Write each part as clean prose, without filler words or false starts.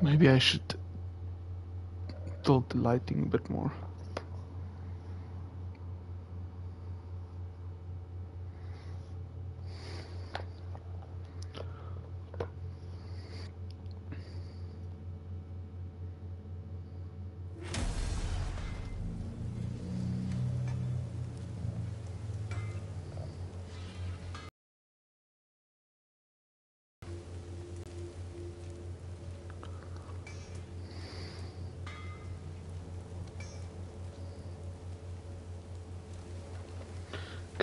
Maybe I should tilt the lighting a bit more.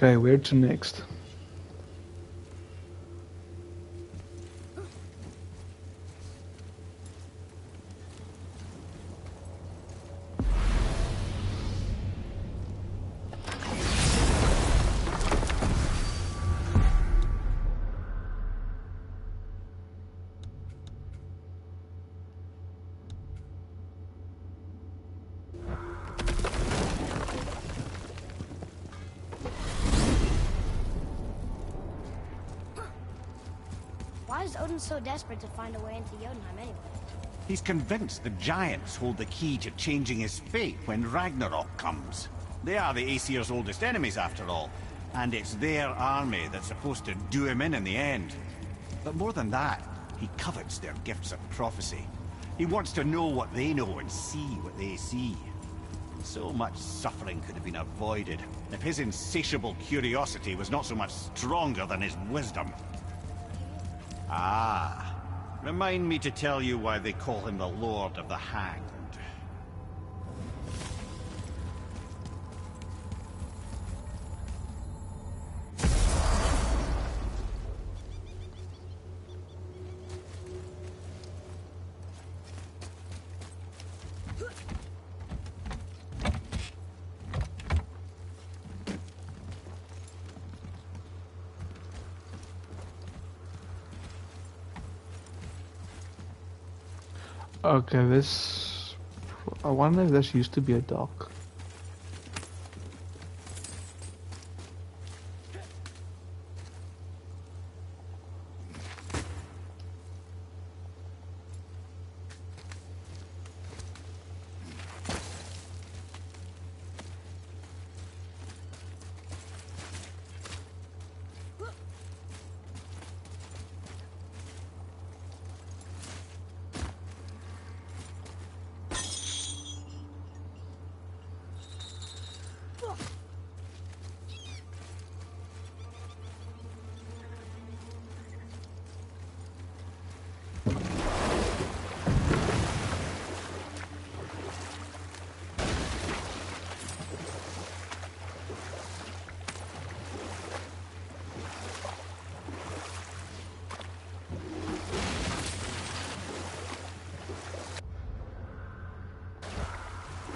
Okay, where to next? Why is Odin so desperate to find a way into Jotunheim anyway? He's convinced the giants hold the key to changing his fate when Ragnarok comes. They are the Aesir's oldest enemies, after all, and it's their army that's supposed to do him in the end. But more than that, he covets their gifts of prophecy. He wants to know what they know and see what they see. So much suffering could have been avoided if his insatiable curiosity was not so much stronger than his wisdom. Ah, remind me to tell you why they call him the Lord of the Hanged. Okay, this... I wonder if this used to be a dock.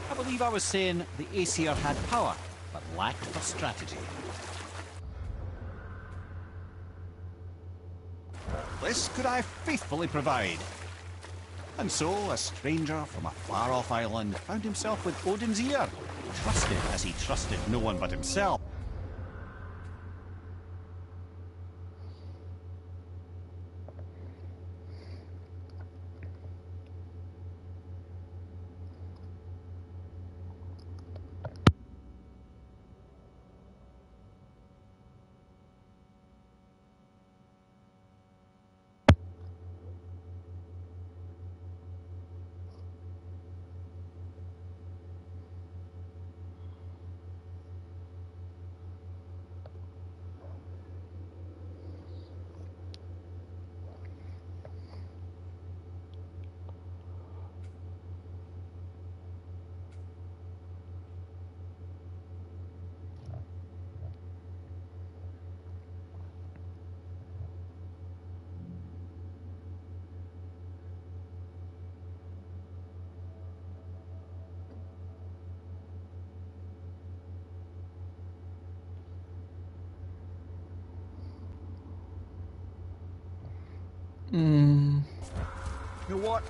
I believe I was saying the Aesir had power, but lacked for strategy. This could I faithfully provide. And so, a stranger from a far-off island found himself with Odin's ear, trusted as he trusted no one but himself. Hmm. You know what?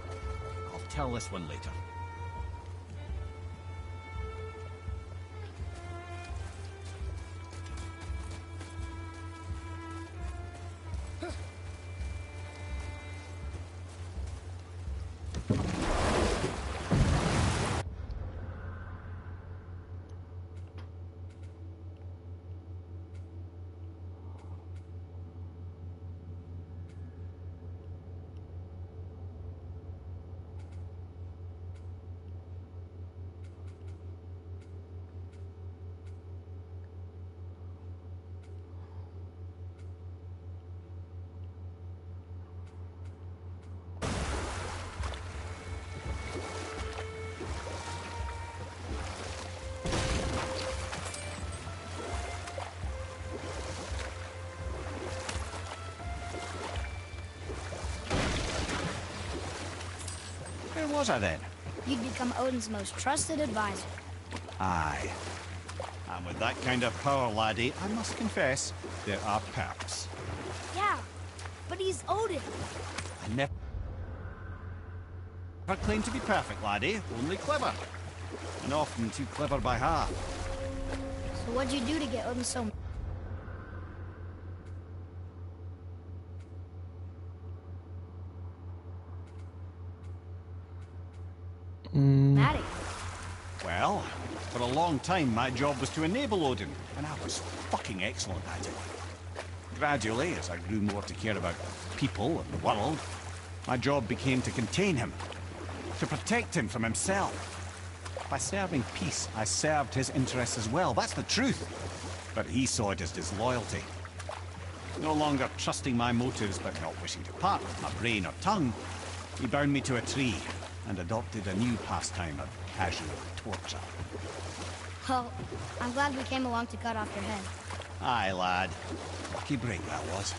I'll tell this one later. was I then? You'd become Odin's most trusted advisor. Aye. And with that kind of power, laddie, I must confess, there are perks. Yeah, but he's Odin. I never claim to be perfect, laddie, only clever. And often too clever by half. So what'd you do to get Odin so mad at you? Well, for a long time my job was to enable Odin, and I was fucking excellent at it. Gradually, as I grew more to care about people and the world, my job became to contain him, to protect him from himself. By serving peace, I served his interests as well, that's the truth. But he saw it as disloyalty. No longer trusting my motives, but not wishing to part with my brain or tongue, he bound me to a tree and adopted a new pastime of casual torture. Well, I'm glad we came along to cut off your head. Aye, lad. Lucky break that was.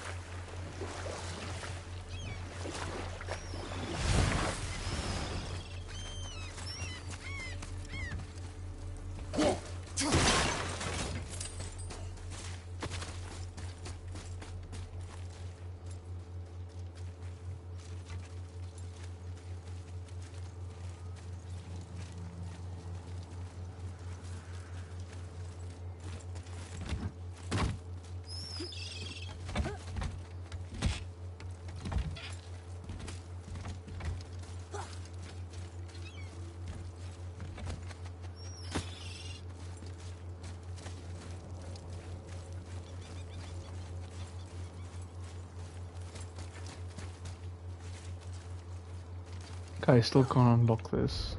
I still can't unlock this.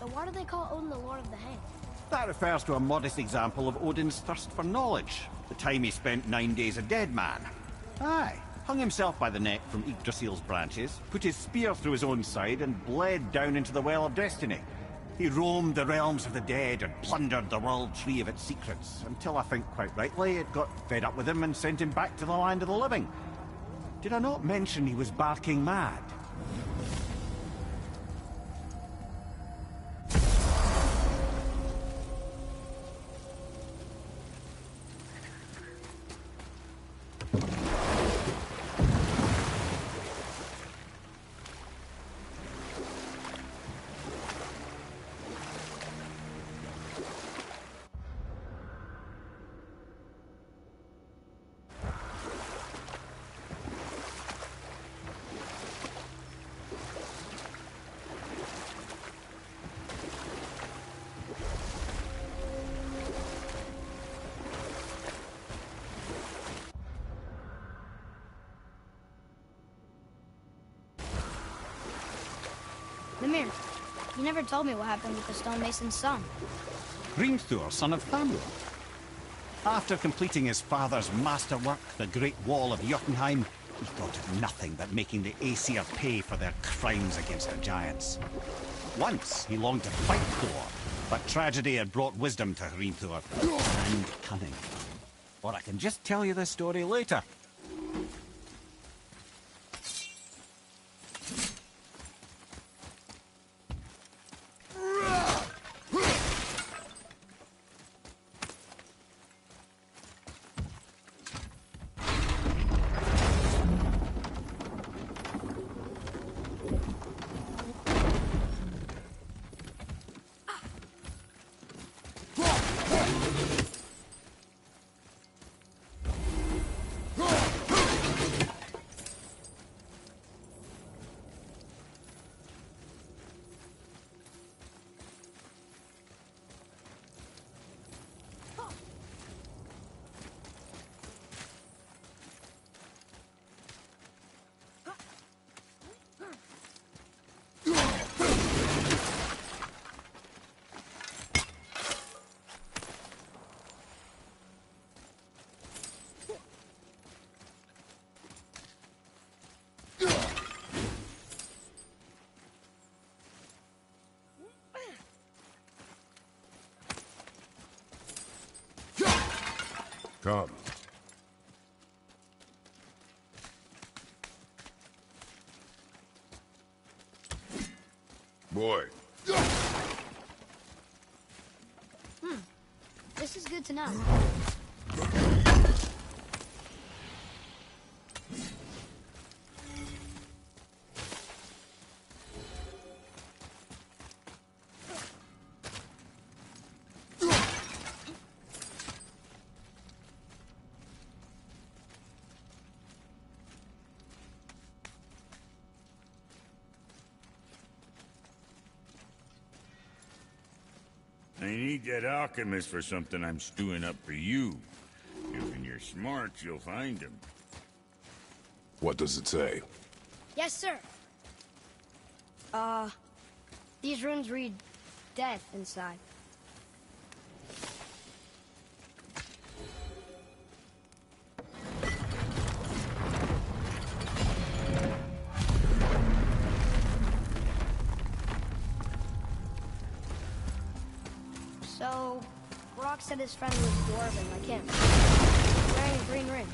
So why do they call Odin the Lord of the Hang? That refers to a modest example of Odin's thirst for knowledge. The time he spent 9 days a dead man. Aye. Hung himself by the neck from Yggdrasil's branches, put his spear through his own side, and bled down into the Well of Destiny. He roamed the realms of the dead and plundered the World Tree of its secrets, until I think quite rightly it got fed up with him and sent him back to the land of the living. Did I not mention he was barking mad? Mimir, you never told me what happened with the stonemason's son. Hrimthur, son of Thamur. After completing his father's masterwork, the Great Wall of Jotunheim, he thought of nothing but making the Aesir pay for their crimes against the giants. Once he longed to fight Thor, but tragedy had brought wisdom to Hrimthur and cunning. Or I can just tell you this story later. Come. Boy. This is good to know. I need that alchemist for something I'm stewing up for you. If you're smart, you'll find him. What does it say? Yes, sir. These runes read death inside. So, Brock said his friend was dwarven like him, wearing a green ring.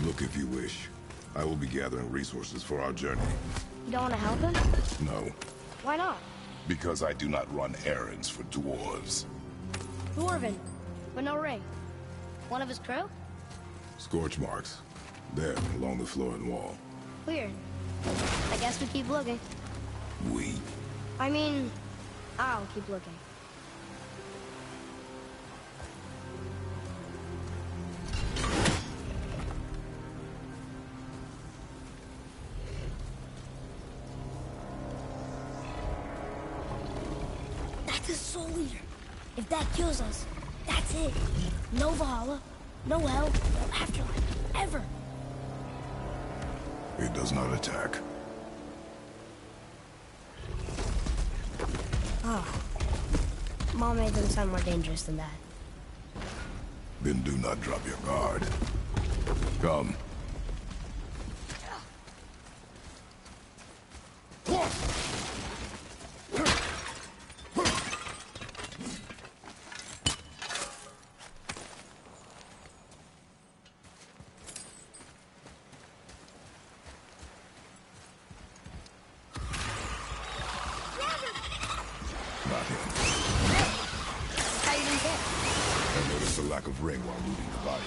Look if you wish. I will be gathering resources for our journey. You don't want to help him? No, Why not? because I do not run errands for dwarves. Dwarven, but no ring. One of his crew? Scorch marks. There, along the floor and wall. Weird. I guess we keep looking. We. I mean, I'll keep looking. That's a soul eater. If that kills us, that's it. No Valhalla, no hell, no afterlife, ever. It does not attack. Oh. Mom made them sound more dangerous than that. Then do not drop your guard. Come. Not him. How you didn't get? I noticed a lack of ring while looting the body.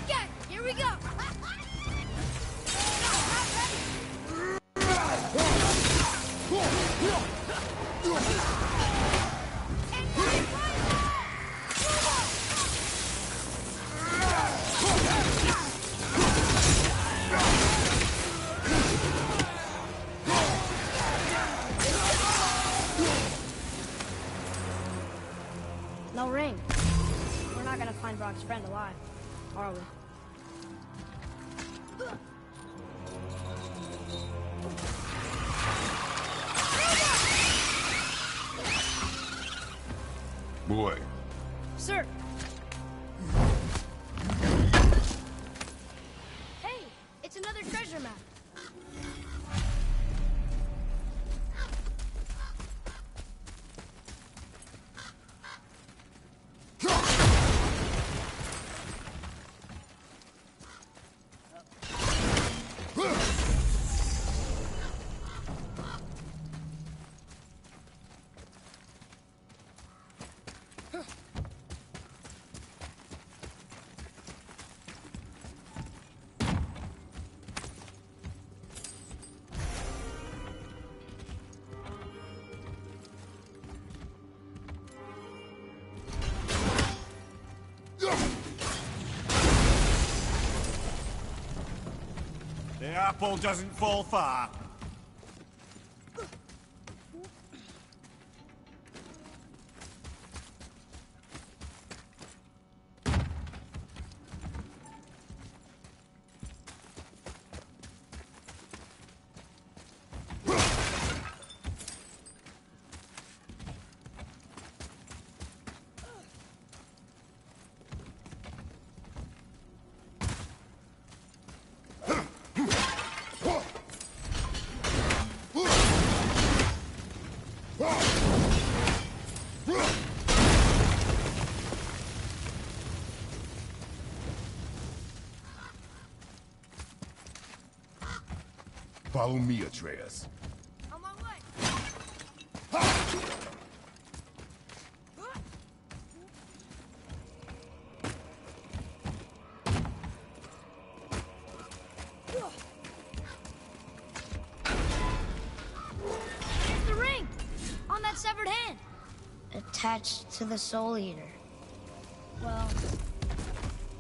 Okay, here we go. No ring. We're not gonna find Brock's friend alive, are we? Boy. Sir. Hey, it's another treasure map. The apple doesn't fall far. Follow me, Atreus. On my way. There's the ring! On that severed hand! Attached to the Soul Eater. Well,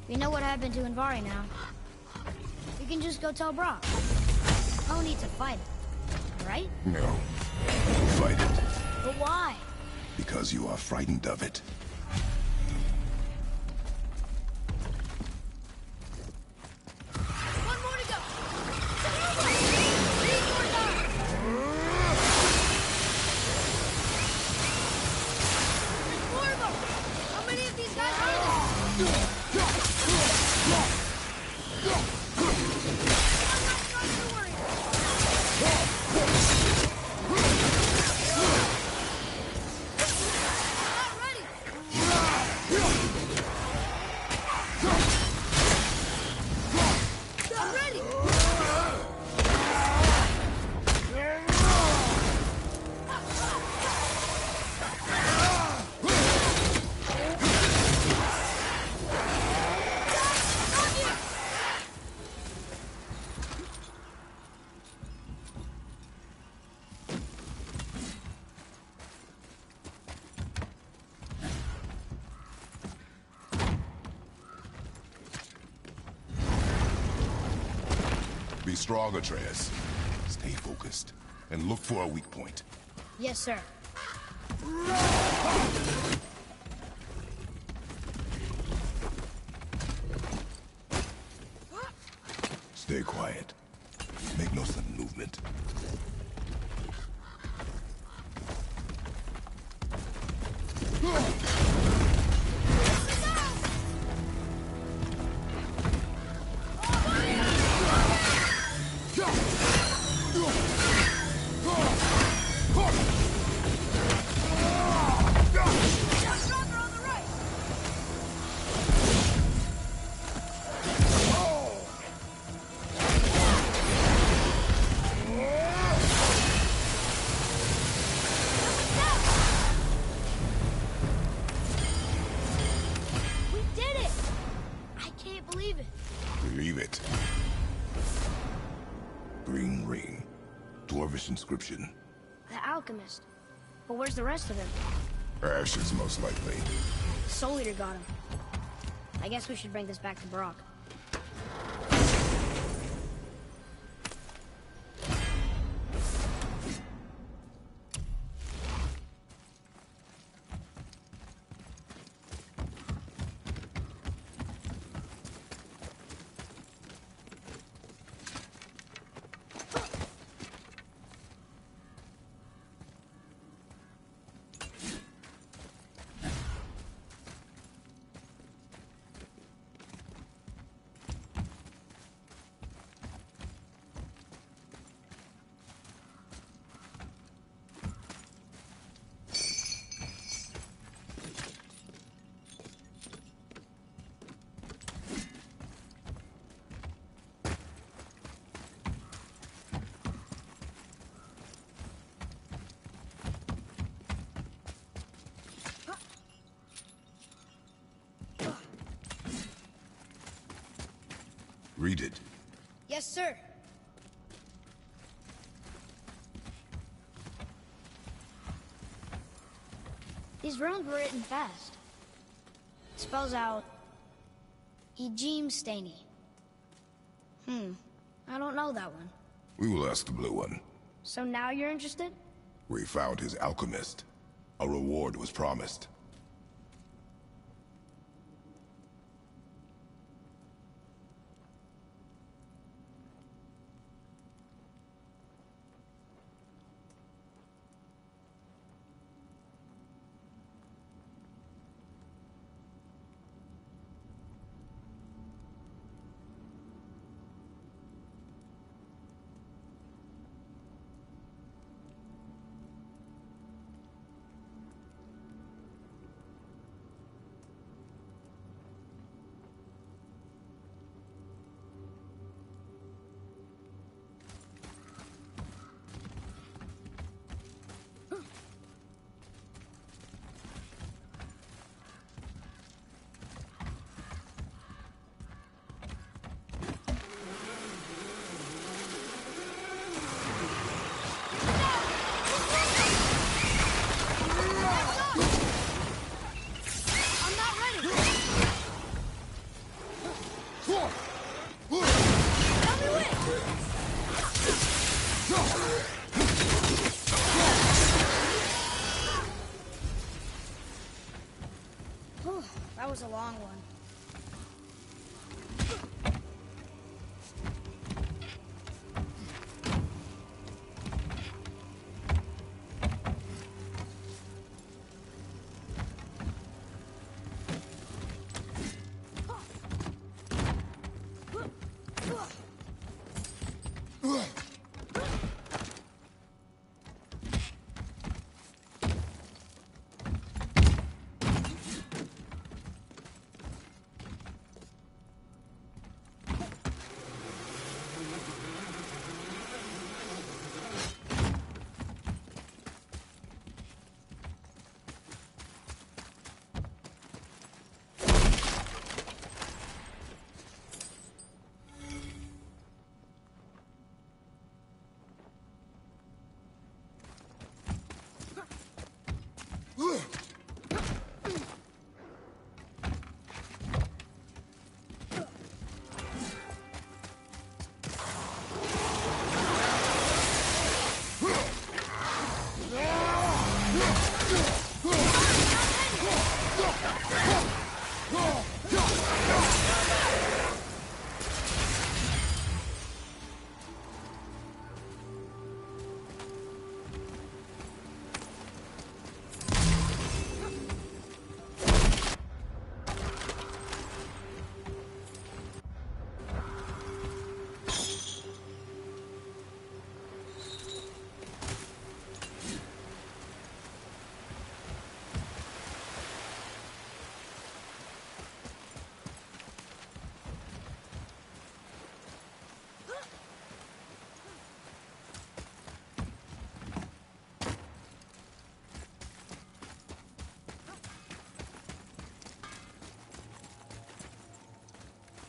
we know what happened to Anvari now. We can just go tell Brock. No need to fight it, right? No. Fight it. But why? Because you are frightened of it. One more to go! Three more times! There's more of them! How many of these guys are there? I'm not trying to worry. Not ready! I'm ready! Not here! Be strong, Atreus. Stay focused. And look for a weak point. Yes, sir. Stay quiet. Make no sudden movement. Stronger on the right! We did it! I can't believe it. Believe it. Green ring. Dwarvish inscription. The alchemist. But where's the rest of him? Ashes, most likely. Soul Eater got him. I guess we should bring this back to Brock. Read it. Yes, sir. These runes were written fast. It spells out Ejim Staney. I don't know that one. We will ask the blue one. So now you're interested? We found his alchemist. A reward was promised. That was a long one.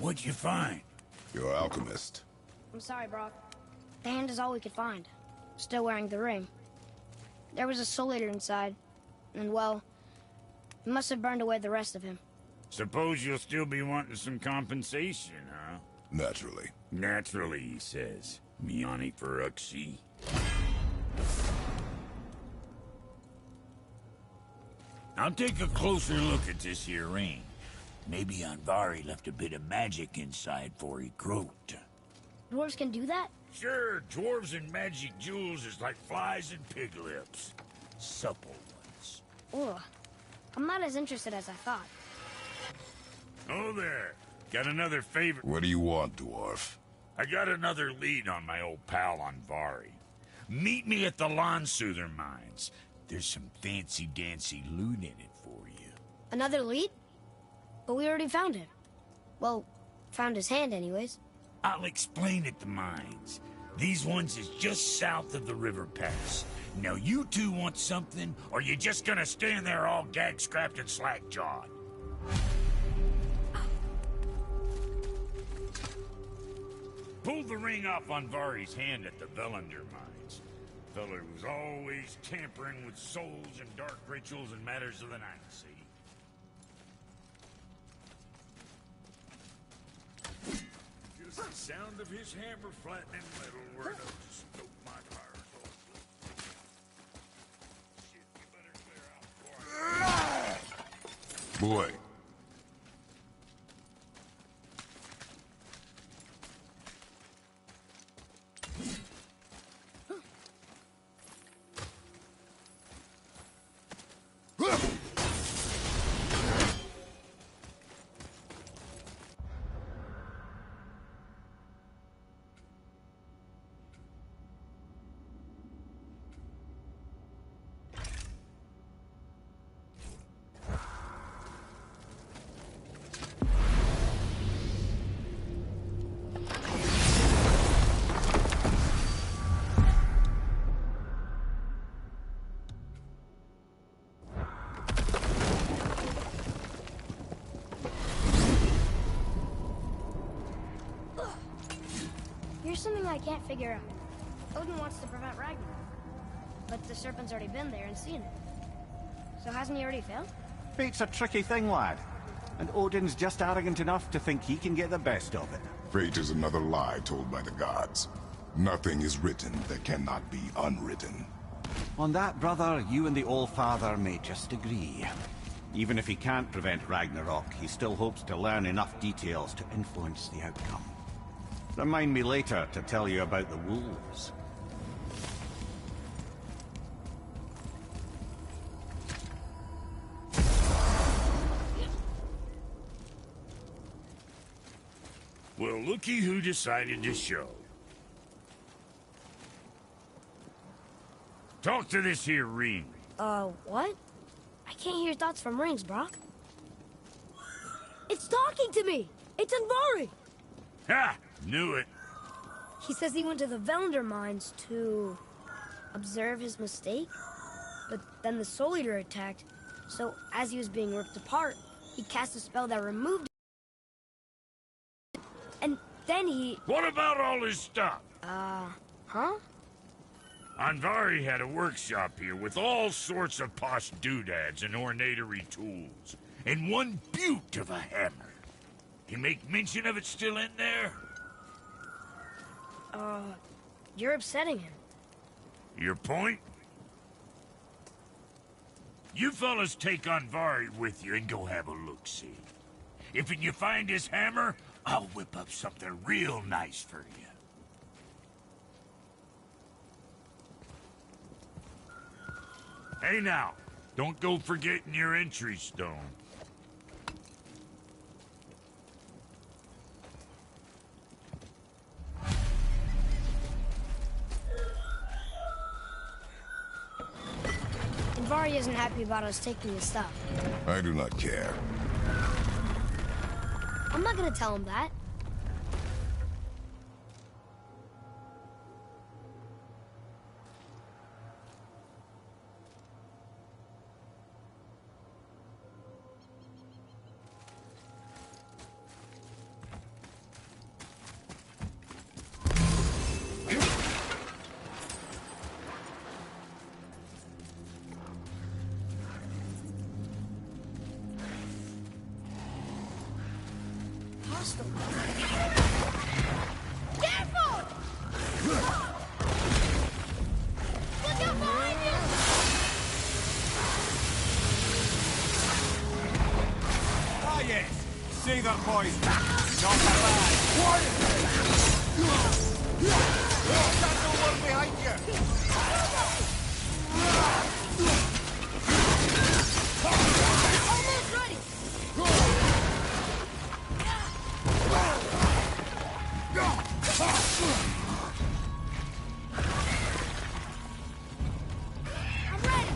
What'd you find? Your alchemist. I'm sorry, Brock. The hand is all we could find. Still wearing the ring. There was a soul eater inside, and well, it must have burned away the rest of him. Suppose you'll still be wanting some compensation, huh? Naturally. Naturally, he says. Miani Feruxi. I'll take a closer look at this here ring. Maybe Andvari left a bit of magic inside for he croaked. Dwarves can do that? Sure, dwarves and magic jewels is like flies and pig lips. Supple ones. Ugh. I'm not as interested as I thought. Oh there. Got another favor. What do you want, dwarf? I got another lead on my old pal Andvari. Meet me at the Lawn Soother mines. There's some fancy-dancy loot in it for you. Another lead? But we already found him. Well, found his hand anyways. I'll explain at the mines. These ones is just south of the river pass. Now you two want something, or you just gonna stand there all gag-scrapped and slack-jawed? Pulled the ring off Andvari's hand at the Velander mines. Feller was always tampering with souls and dark rituals and matters of the night, see? It's the sound of his hammer flattening metal were enough to stoke my fire. Shit, you better clear out before I... Boy. Here's something I can't figure out. Odin wants to prevent Ragnarok, but the serpent's already been there and seen it. So hasn't he already failed? Fate's a tricky thing, lad. And Odin's just arrogant enough to think he can get the best of it. Fate is another lie told by the gods. Nothing is written that cannot be unwritten. On that, brother, you and the All-Father may just agree. Even if he can't prevent Ragnarok, he still hopes to learn enough details to influence the outcome. Remind me later to tell you about the wolves. Well, looky who decided to show. Talk to this here ring. What? I can't hear thoughts from rings, Brock. It's talking to me! It's Andvari! Ha! Knew it. He says he went to the Velnder mines to observe his mistake, but then the Soul Eater attacked, so as he was being ripped apart, he cast a spell that removed it. And then he... What about all his stuff? Huh? Andvari had a workshop here with all sorts of posh doodads and ornatery tools, and one beaut of a hammer. You make mention of it still in there? You're upsetting him. Your point? You fellas take Andvari with you and go have a look-see. If you find his hammer, I'll whip up something real nice for you. Hey now, don't go forgetting your entry stone. Andvari isn't happy about us taking his stuff. I do not care. I'm not gonna tell him that. Careful! Look out behind you! Ah yes! See that, boys. Not that bad. What is it? That's the one behind you! Almost ready! I'm ready!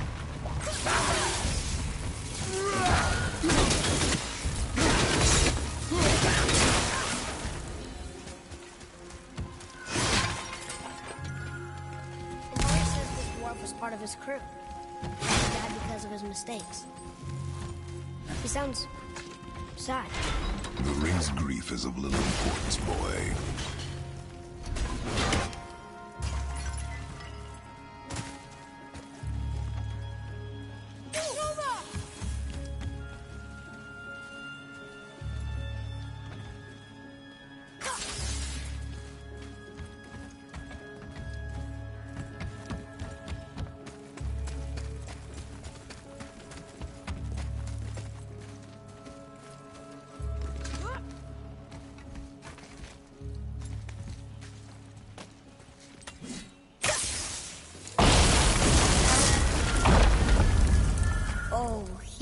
Andvari says this dwarf was part of his crew. He died because of his mistakes. He sounds sad. The ring's grief is of little importance, boy.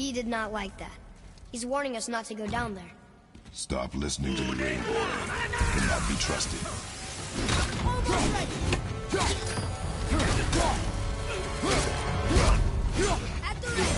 He did not like that. He's warning us not to go down there. Stop listening to the Rain Boy. He cannot be trusted. At the ring!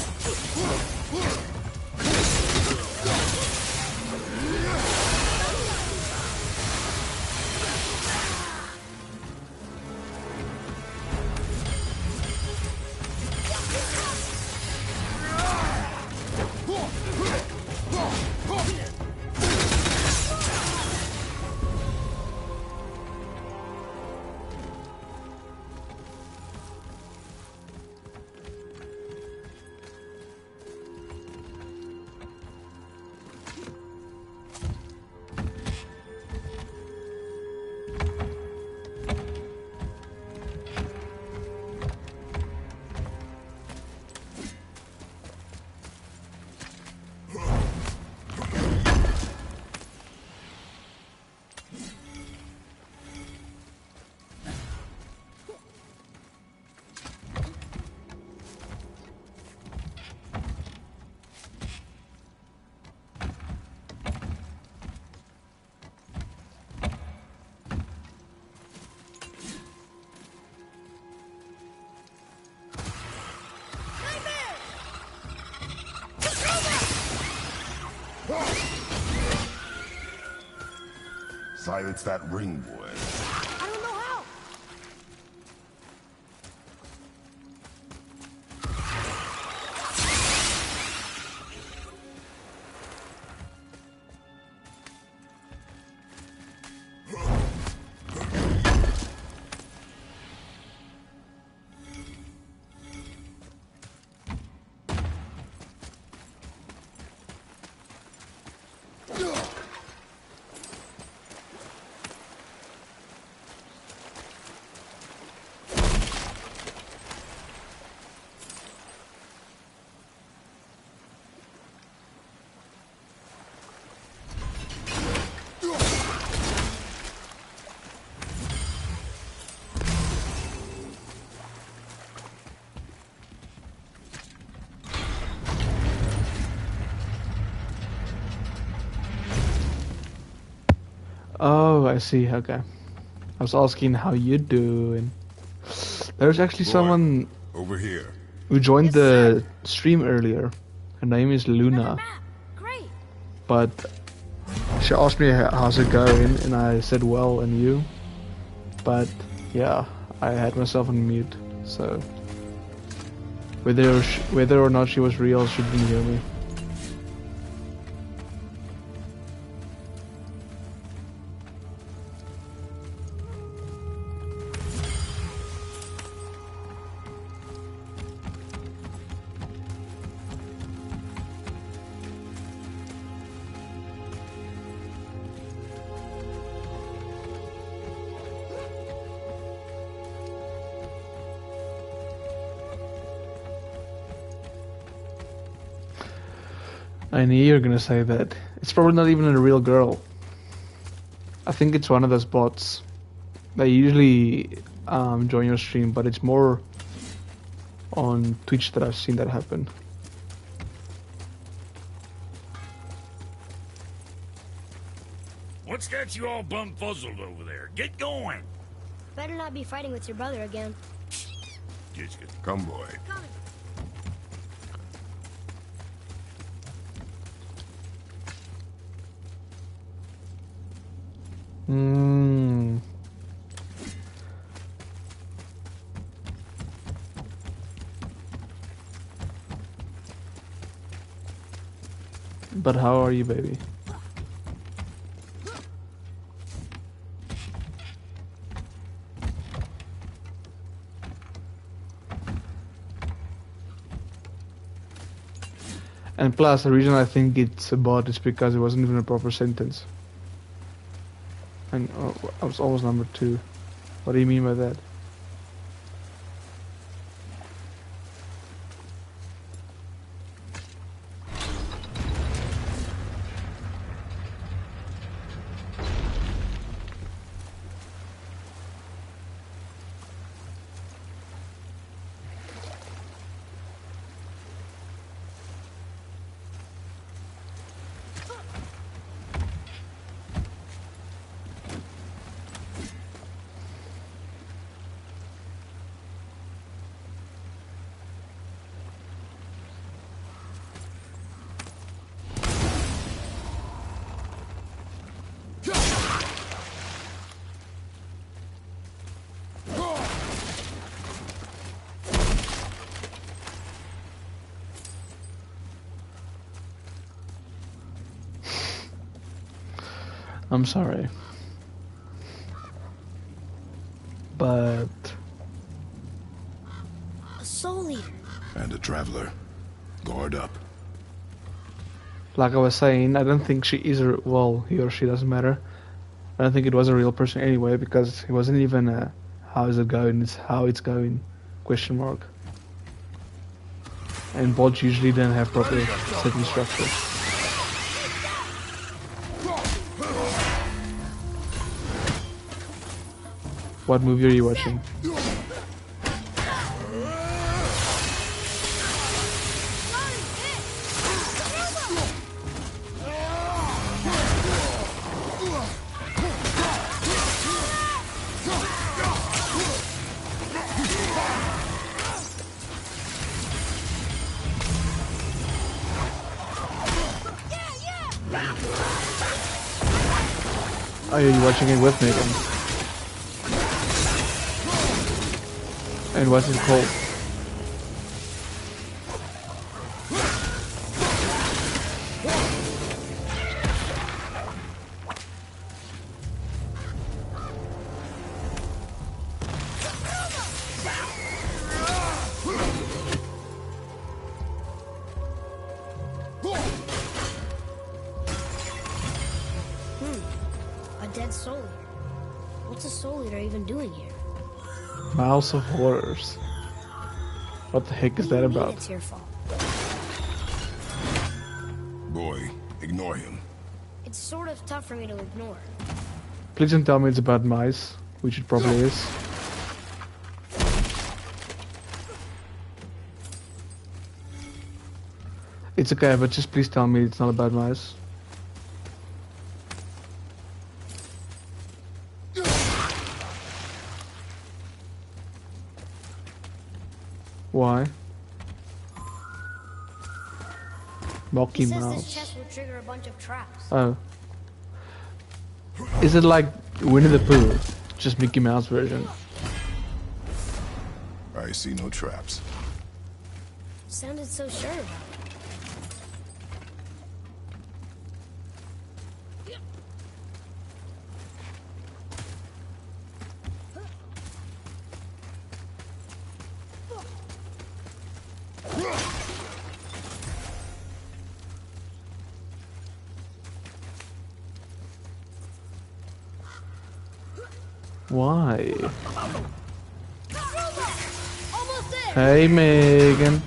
Silence that Ring Boy. I don't know how! Oh, I see. Okay. I was asking how you doing. There's actually Boy, someone over here. who joined Yes, the stream earlier. Her name is Another Luna. map. Great. But she asked me how's it going, and I said well, and you. But yeah, I had myself on mute, so whether or not she was real, she didn't hear me. I knew you were gonna say that. It's probably not even a real girl. I think it's one of those bots. They usually join your stream, but it's more on Twitch that I've seen that happen. What's got you all bum-fuzzled over there? Get going! Better not be fighting with your brother again. Just get... Come, boy. Coming. Hmm. But how are you, baby? And plus, the reason I think it's a bot is because it wasn't even a proper sentence. And I was almost number 2. What do you mean by that? I'm sorry. But A soul eater. And a traveler. Guard up. like I was saying, I don't think she is a, well, he or she doesn't matter. I don't think it was a real person anyway, because it wasn't even a how is it going, it's how it's going, question mark. And bots usually don't have proper setting structure. What movie are you watching? Oh, you're watching it with Megan. And what's it called? A dead soul eater. What's a soul eater even doing here? Mouse of Horrors. What the heck is What do that you mean about? it's your fault? Boy, ignore him. It's sort of tough for me to ignore. Please don't tell me it's about mice, which it probably is. It's okay, but just please tell me it's not about mice. Why? He Mocky says this Mouse. chest will trigger a bunch of traps. Oh. Is it like Winnie the Pooh? Just Mickey Mouse version. I see no traps. Sounded so sure about it. Why? Almost there! Hey, Megan.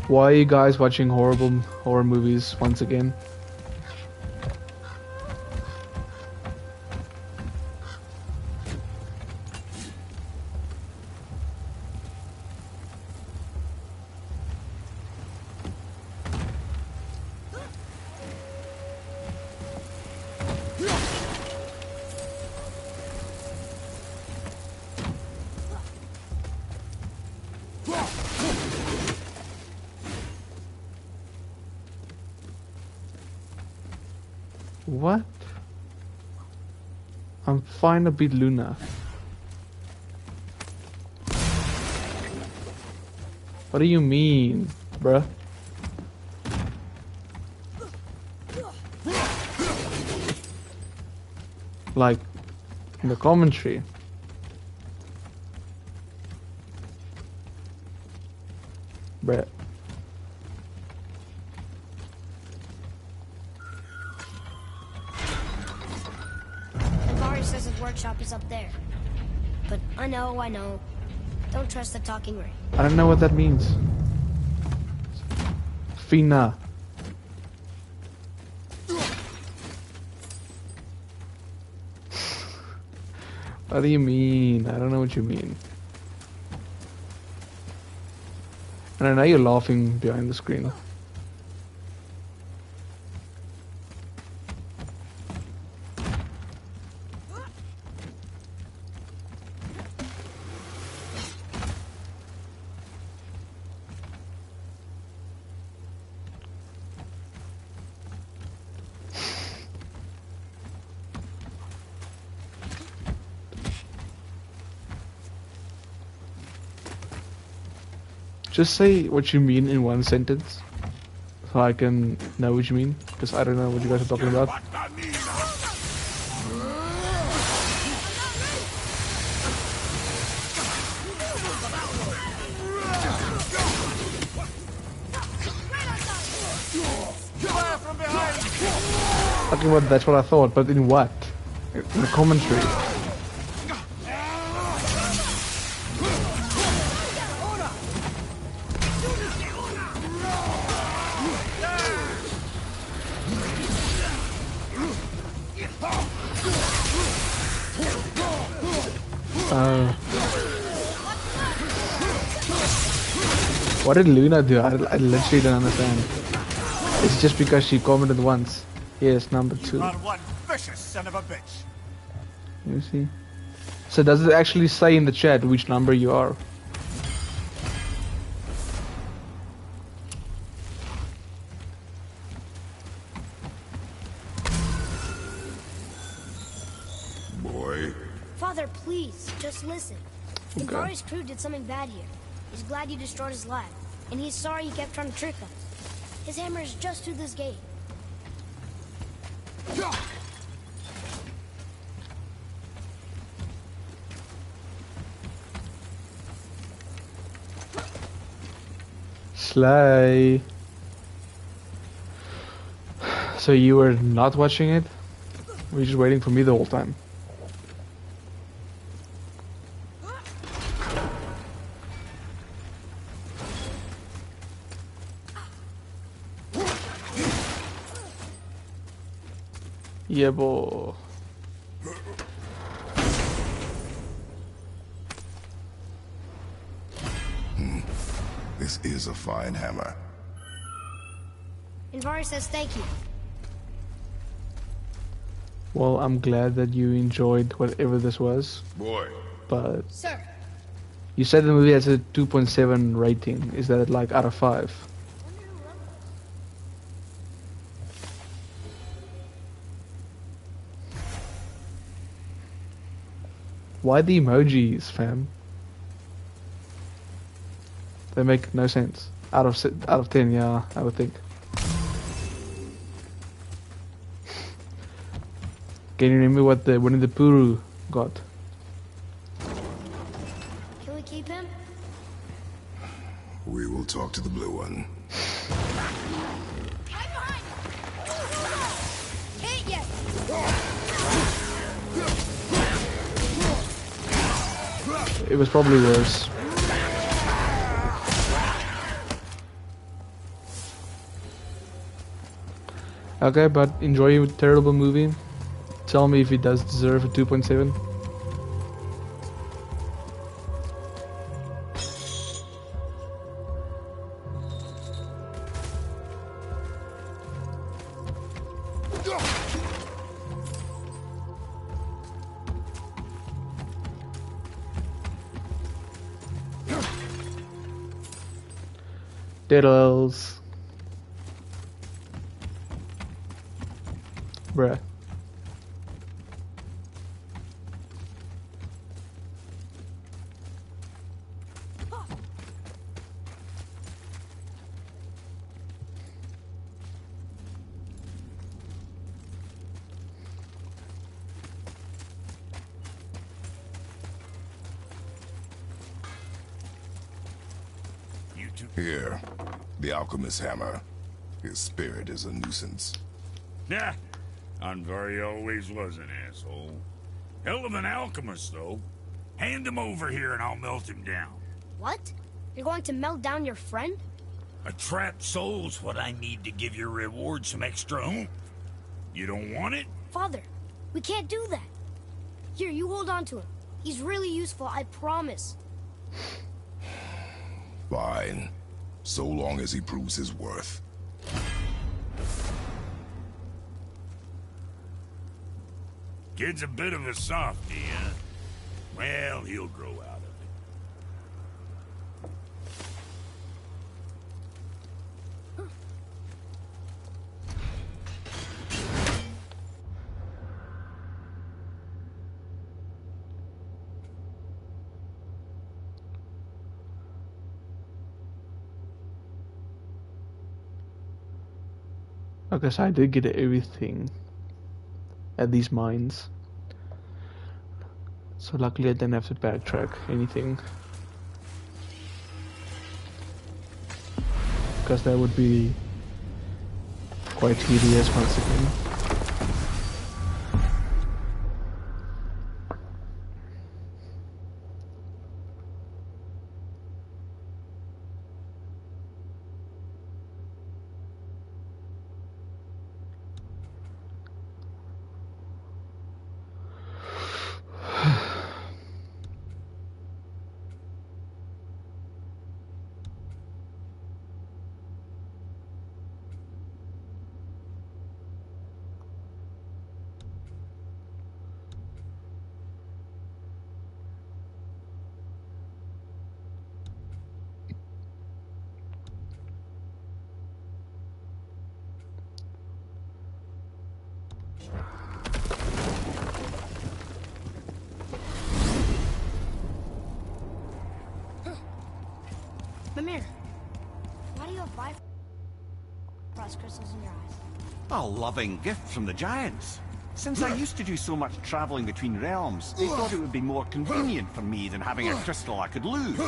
Why are you guys watching horrible horror movies once again? What? I'm fine to beat Luna. What do you mean, bruh? Like, in the commentary. Bruh. Navari says his workshop is up there. But I know. Don't trust the talking ring. I don't know what that means. Fina. What do you mean? I don't know what you mean. And I know you're laughing behind the screen. Just say what you mean in one sentence, so I can know what you mean, because I don't know what you guys are talking about. Talking about that's what I thought, but in what? In the commentary. What did Luna do? I literally don't understand. It's just because she commented once. Yes, number 2. You are one vicious son of a bitch. Let me see. So does it actually say in the chat which number you are? Boy. Father, please, just listen. Okay. Navari's crew did something bad here. He's glad you destroyed his lab, and he's sorry he kept trying to trick us. His hammer is just through this gate. Slay. So you were not watching it? Were you just waiting for me the whole time? Yeah, boy. This is a fine hammer. Navari says thank you. Well, I'm glad that you enjoyed whatever this was, Boy. but Sir. you said the movie has a 2.7 rating. Is that like out of 5? Why the emojis, fam? They make no sense. Out of 10, yeah, I would think. Can you remember what the Winnie the Pooh got? Can we keep him? We will talk to the blue one. Right behind! Hit yet! It was probably worse. Okay, but enjoy your terrible movie. Tell me if it does deserve a 2.7. Diddles. Bruh. You two. Here, the alchemist's hammer. His spirit is a nuisance. Nah, Andvari always was an asshole. Hell of an alchemist, though. Hand him over here and I'll melt him down. What? You're going to melt down your friend? A trapped soul's what I need to give your reward some extra oomph. You don't want it? Father, we can't do that. Here, you hold on to him. He's really useful, I promise. Fine. So long as he proves his worth. Kid's a bit of a softie, huh? Well, he'll grow out of it. Because I did get everything at these mines. So luckily I didn't have to backtrack anything. Because that would be quite tedious once again. Mimir, why do you have Bifrost crystals in your eyes? A loving gift from the Giants. Since I used to do so much traveling between realms, they thought it would be more convenient for me than having a crystal I could lose. Did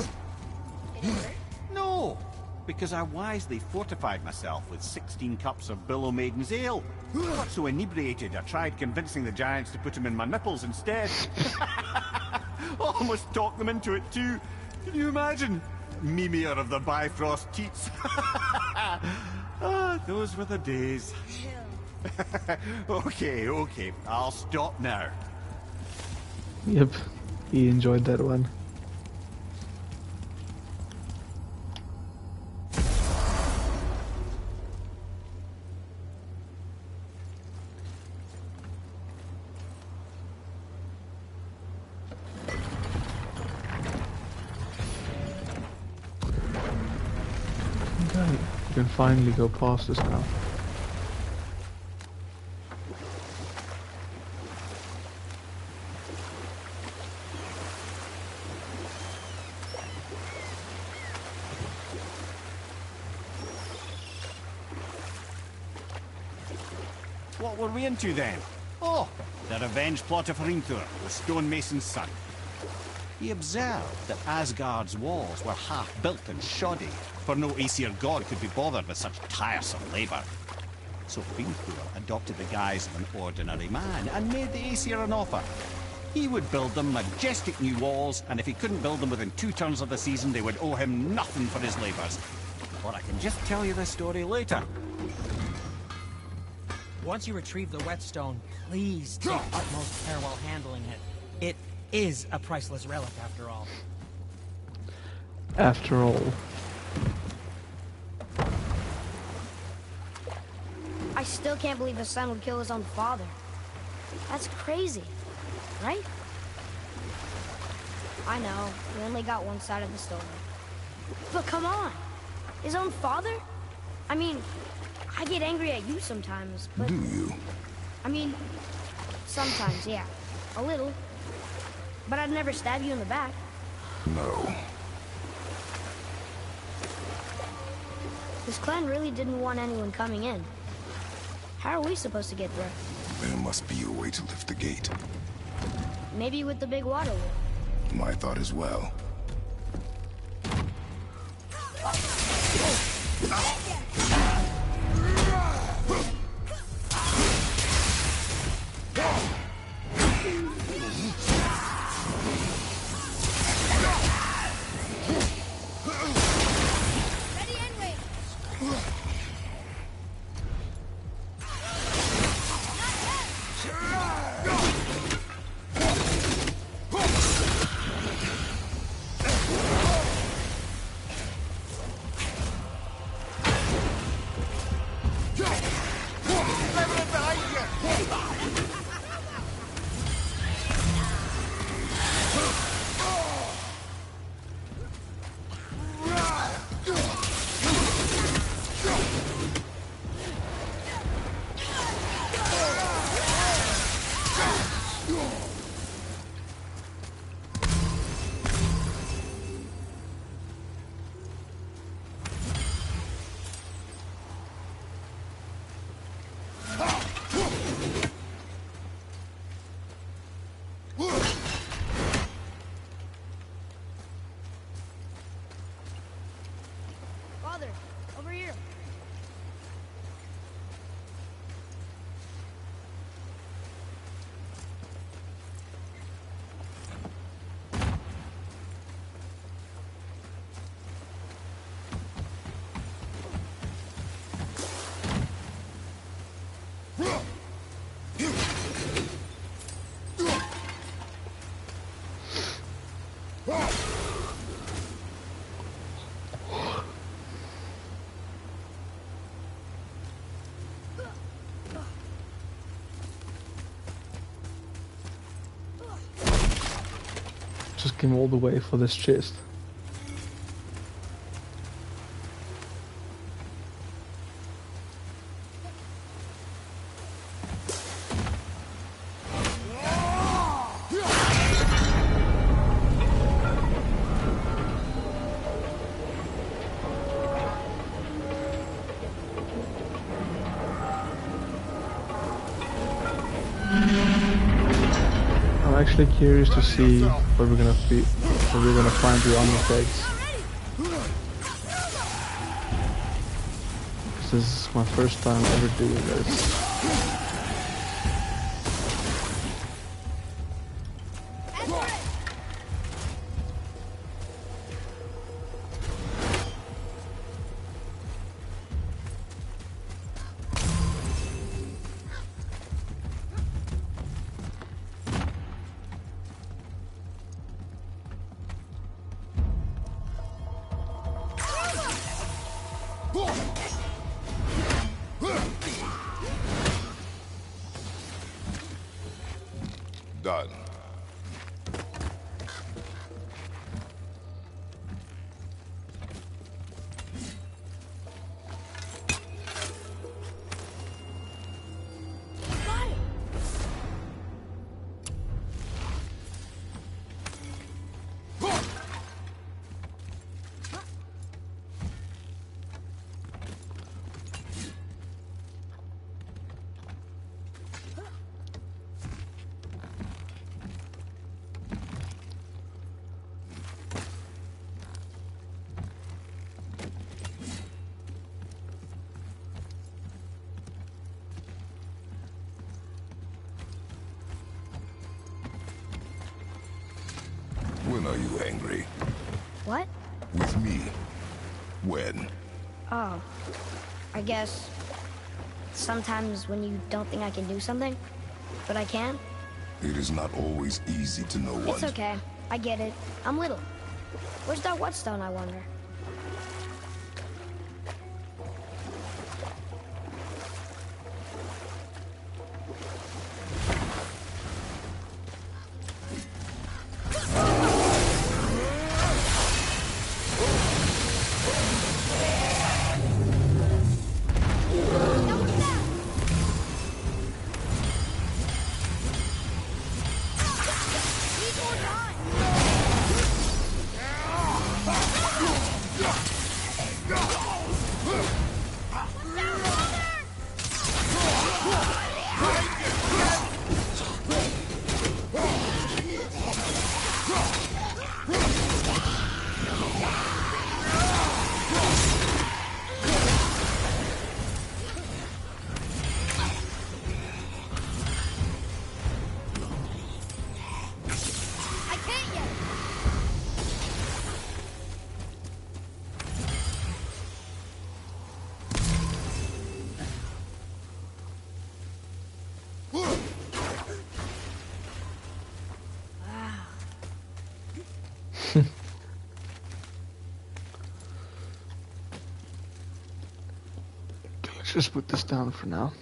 it hurt? No, because I wisely fortified myself with 16 cups of Billow Maiden's Ale. Got so inebriated, I tried convincing the Giants to put them in my nipples instead. Almost talked them into it too. Can you imagine? Mimir of the Bifrost teats. Ah, those were the days. Okay, I'll stop now. Yep, he enjoyed that one. Okay, you can finally go past this now. What were we into then? Oh, the revenge plot of Hrimthur, the stonemason's son. He observed that Asgard's walls were half-built and shoddy, for no Aesir god could be bothered with such tiresome labour. So Hrimthur adopted the guise of an ordinary man and made the Aesir an offer. He would build them majestic new walls, and if he couldn't build them within 2 turns of the season, they would owe him nothing for his labours. Or I can just tell you this story later. Once you retrieve the whetstone, please take utmost care while handling it. It is a priceless relic, after all. After all. I still can't believe his son would kill his own father. That's crazy, right? I know, we only got one side of the story. But come on! His own father? I mean, I get angry at you sometimes, but... Do you? I mean, sometimes, yeah. A little. But I'd never stab you in the back. No. This clan really didn't want anyone coming in. How are we supposed to get through? There must be a way to lift the gate. Maybe with the big water wheel. My thought as well. Father, over here. Just came all the way for this chest. I'm actually curious to see where we're gonna find the armor effects. Because this is my first time ever doing this. Done. When are you angry? What? With me. When? Oh, I guess sometimes when you don't think I can do something, but I can. It is not always easy to know what. It's okay. I get it. I'm little. Where's that whetstone, I wonder? Let's just put this down for now.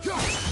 Nightmare!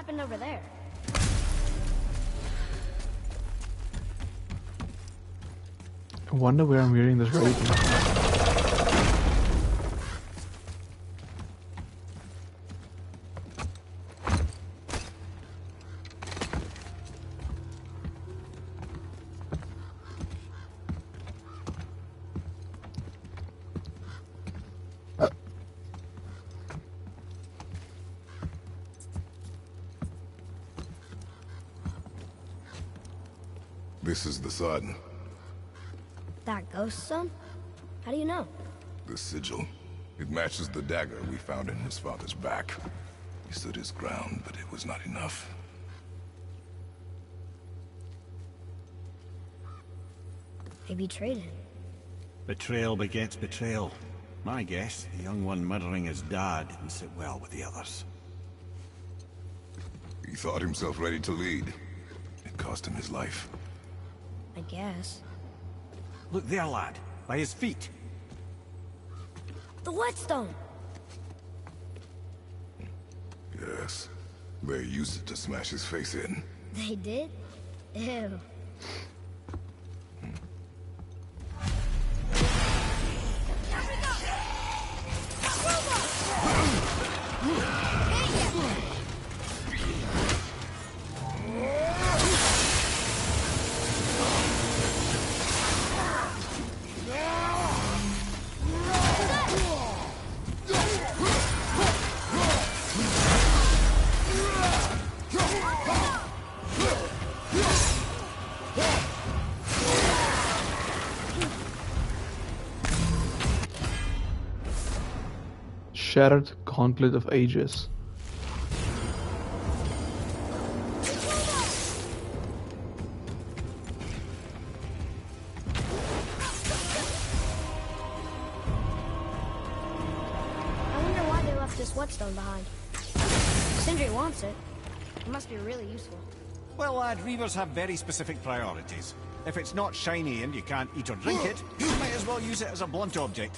happened over there? I wonder where I'm hearing this rating. This is the sun. That ghost son? How do you know? The sigil. It matches the dagger we found in his father's back. He stood his ground, but it was not enough. They betrayed him. Betrayal begets betrayal. My guess, the young one murdering his dad didn't sit well with the others. He thought himself ready to lead. It cost him his life. I guess. Look there, lad. By his feet. The whetstone! Yes. They used it to smash his face in. They did? Ew. Shattered Gauntlet of Ages. I wonder why they left this whetstone behind. Sindri wants it. It must be really useful. Well, lad, reavers have very specific priorities. If it's not shiny and you can't eat or drink it, you might as well use it as a blunt object.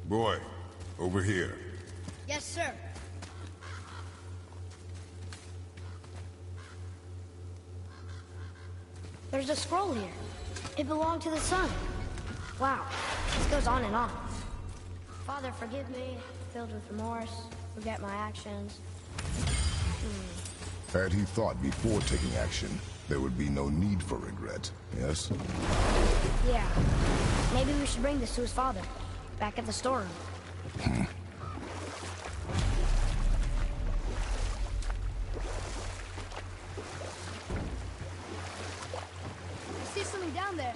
Boy, over here. Yes, sir. There's a scroll here. It belonged to the sun. Wow, this goes on and on. Father, forgive me, filled with remorse, forget my actions. Had he thought before taking action, there would be no need for regret, yes? Yeah, maybe we should bring this to his father, back at the storeroom. I see something down there.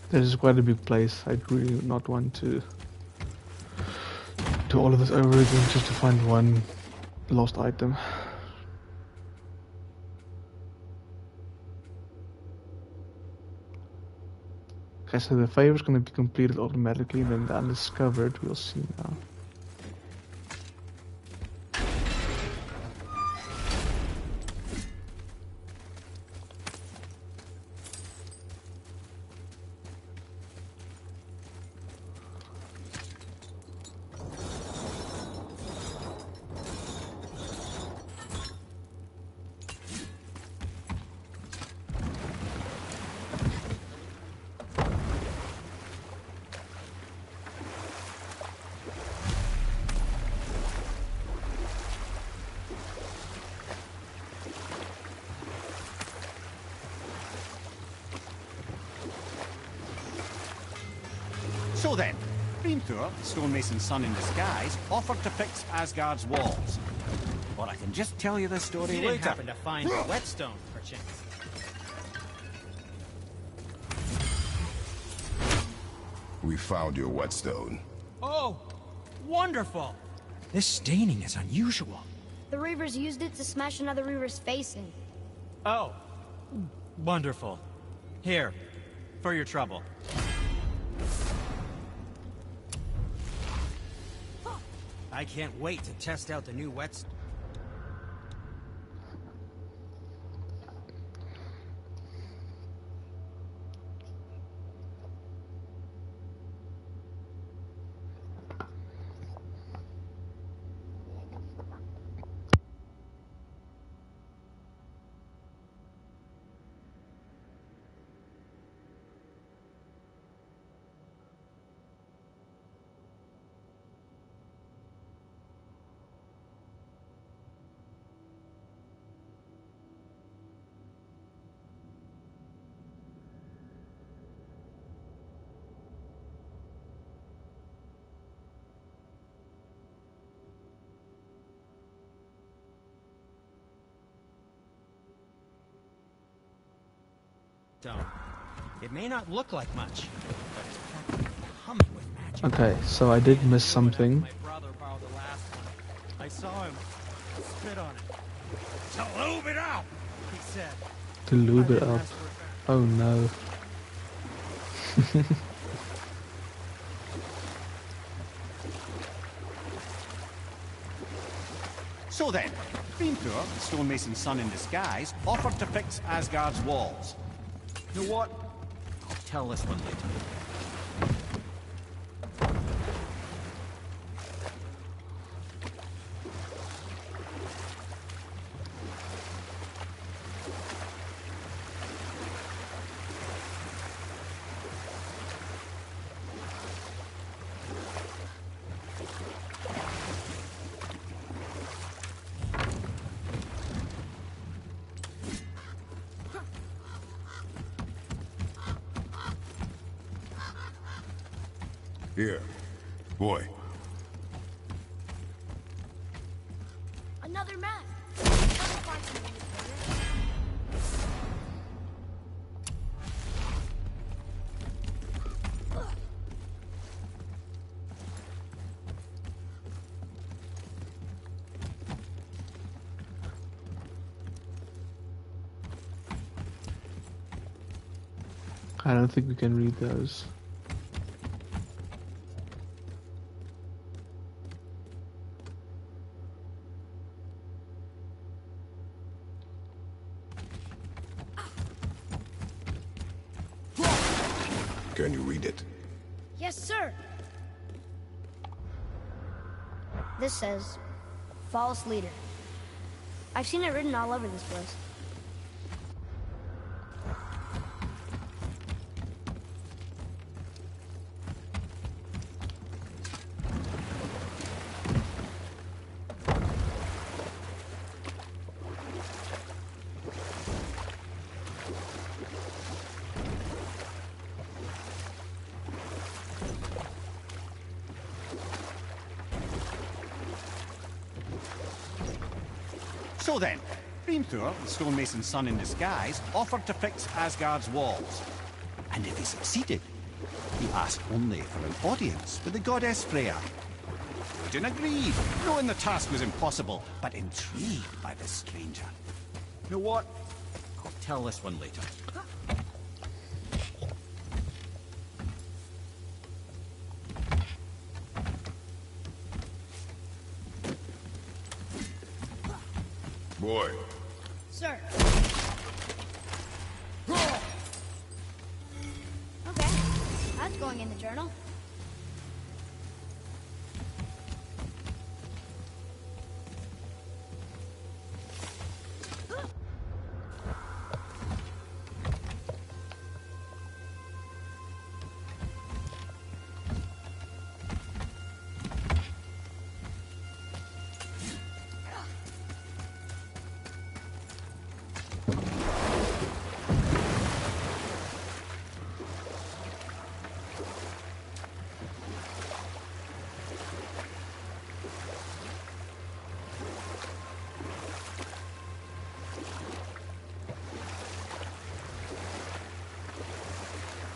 This is quite a big place. I'd really not want to do all of this over again just to find one lost item. Okay, so the favor is going to be completed automatically, and then the undiscovered we'll see now. So then, Hrimthur, stonemason's son in disguise, offered to fix Asgard's walls. Or I can just tell you the story You didn't later. happen to find the whetstone, perchance. We found your whetstone. Oh, wonderful! This staining is unusual. The Reavers used it to smash another Reaver's face in. Oh, wonderful. Here, for your trouble. I can't wait to test out the new whetstone. It may not look like much, but it's practically humming with magic. Okay, so I did miss something. My brother borrowed the last one. I saw him spit on it. To lube it out! He said, To lube it "I up. asked for it back." Oh no. So then, Hrimthur, the stonemason's son in disguise, offered to fix Asgard's walls. You know what? I'll tell this one later. Here. Boy. Another map. I'll find something later. I don't think we can read those. Can you read it? Yes, sir. This says, false leader. I've seen it written all over this place. So then, Hrimthur, the stonemason's son in disguise, offered to fix Asgard's walls. And if he succeeded, He asked only for an audience with the goddess Freya. Odin agreed, knowing the task was impossible, but intrigued by the stranger. You know what? I'll tell this one later. Boy. Sir. Okay, that's going in the journal.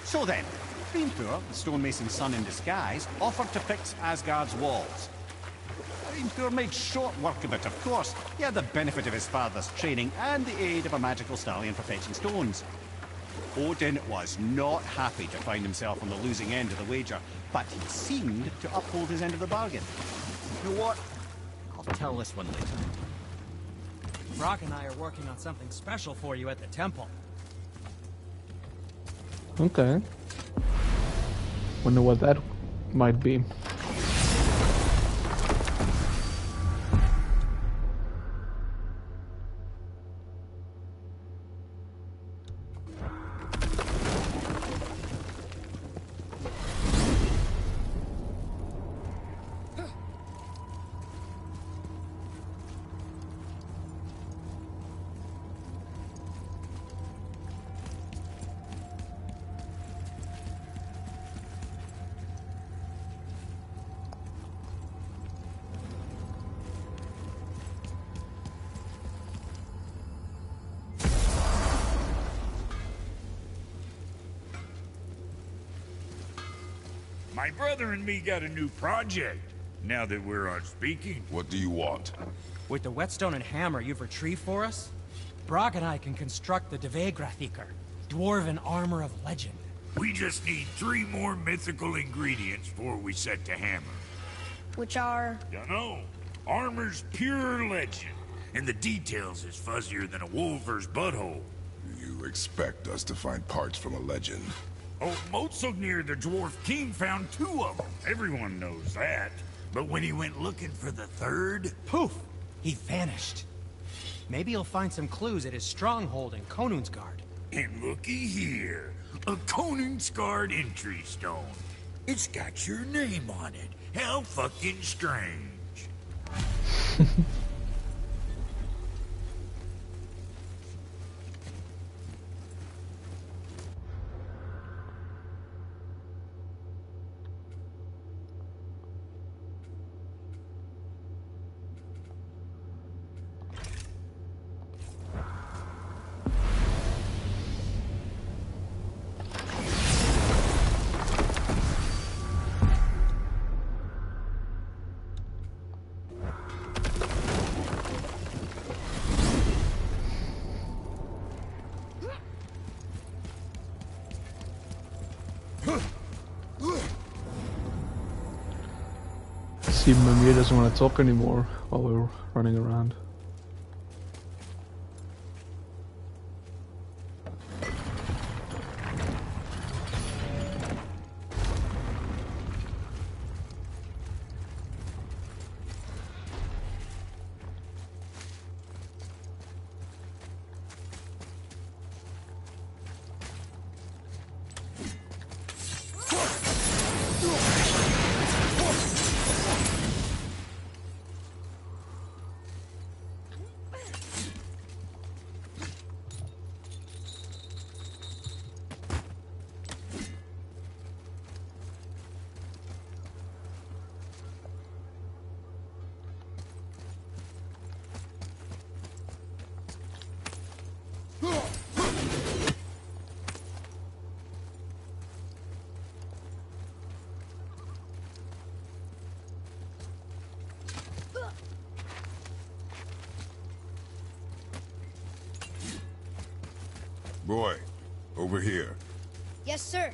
So then, Hrimthur, the stonemason's son in disguise, offered to fix Asgard's walls. Hrimthur made short work of it, of course. He had the benefit of his father's training and the aid of a magical stallion for fetching stones. Odin was not happy to find himself on the losing end of the wager, but he seemed to uphold his end of the bargain. You know what? I'll tell this one later. Brock and I are working on something special for you at the temple. Okay. Wonder what that might be. My brother and me got a new project, now that we're on speaking. What do you want? With the whetstone and hammer you've retrieved for us, Brock and I can construct the Dvegrathikr, dwarven armor of legend. We just need 3 more mythical ingredients before we set to hammer. Which are... Dunno. Armor's pure legend, and the details is fuzzier than a wolver's butthole. You expect us to find parts from a legend? Oh, Motsognir the Dwarf King found 2 of them. Everyone knows that. But when he went looking for the 3rd... Poof! He vanished. Maybe he'll find some clues at his stronghold in Konungsgard. And looky here. A Konungsgard entry stone. It's got your name on it. How fucking strange. See, Mimir doesn't want to talk anymore while we're running around. Boy, over here. Yes, sir.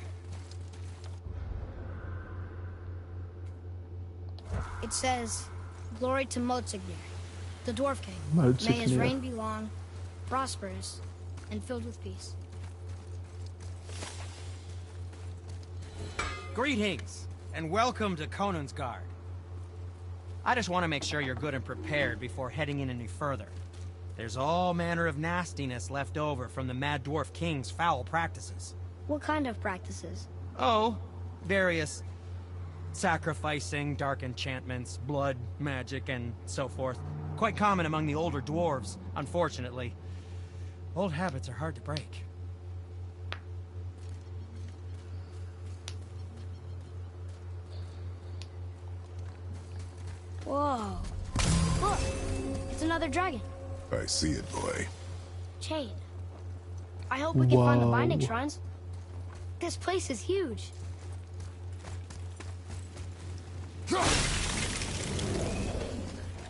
It says, "Glory to Motsignir, the Dwarf King. May his Motsignir. reign be long, prosperous, and filled with peace." Greetings, and welcome to Conan's Guard. I just want to make sure you're good and prepared before heading in any further. There's all manner of nastiness left over from the Mad Dwarf King's foul practices. What kind of practices? Oh, various sacrificing, dark enchantments, blood, magic, and so forth. Quite common among the older dwarves, unfortunately. Old habits are hard to break. Whoa. Look, it's another dragon. I see it, boy. Chain. I hope we can find the binding Whoa. shrines. This place is huge. Here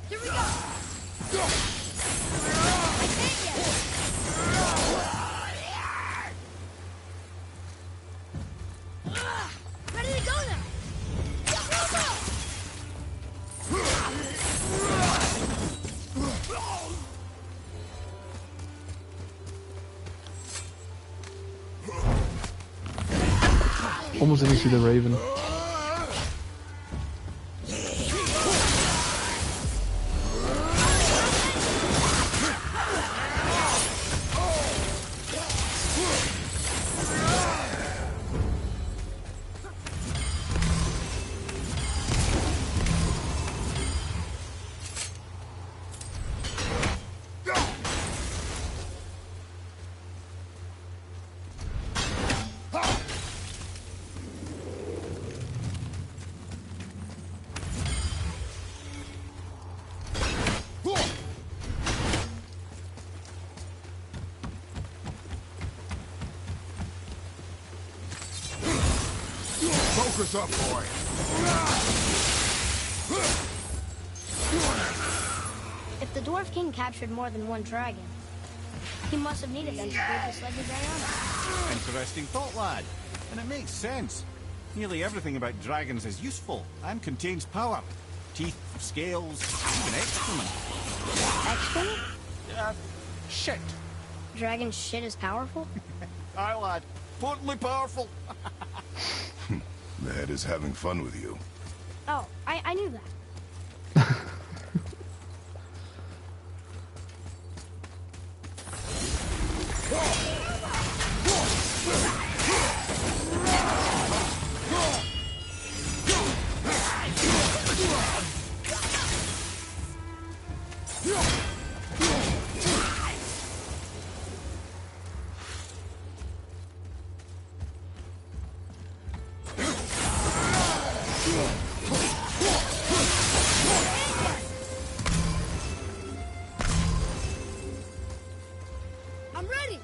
we go. I can't yet. Ready to go now. Almost didn't see the raven. Focus up, boy. If the Dwarf King captured more than one dragon, he must have needed them to build this legendary armor. Interesting thought, lad. And it makes sense. Nearly everything about dragons is useful and contains power. Teeth, scales, even excrement. Excrement? Shit. Dragon shit is powerful? Aye, lad. Potently powerful. The head is having fun with you. Oh, I knew that. I'm ready!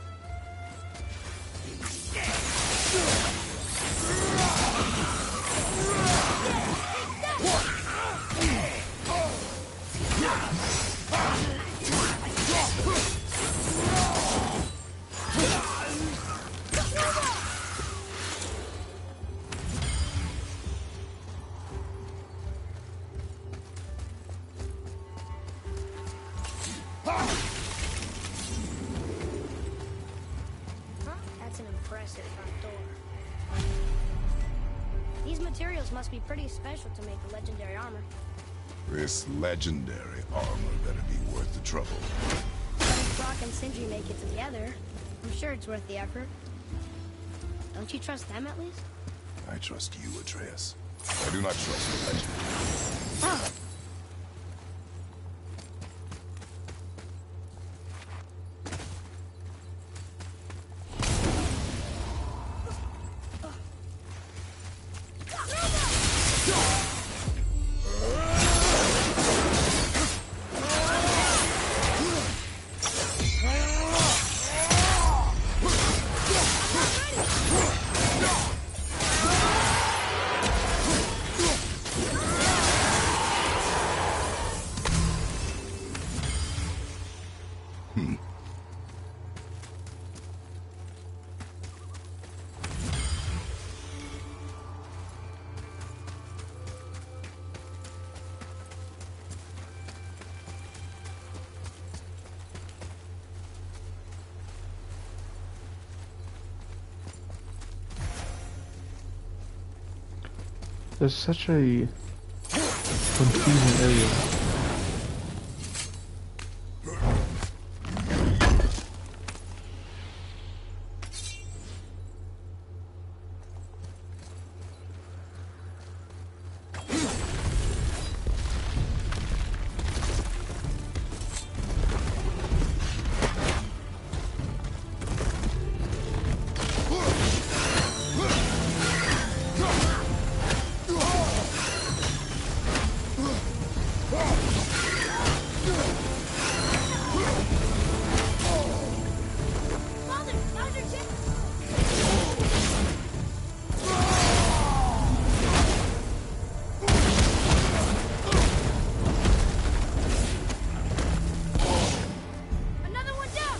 That's an impressive front door. These materials must be pretty special to make the legendary armor. This legendary armor better be worth the trouble. But if Brock and Sindri make it together, I'm sure it's worth the effort. Don't you trust them at least? I trust you, Atreus. I do not trust the legend. Oh. There's such a confusing area. Father, how's your chip? Another one down.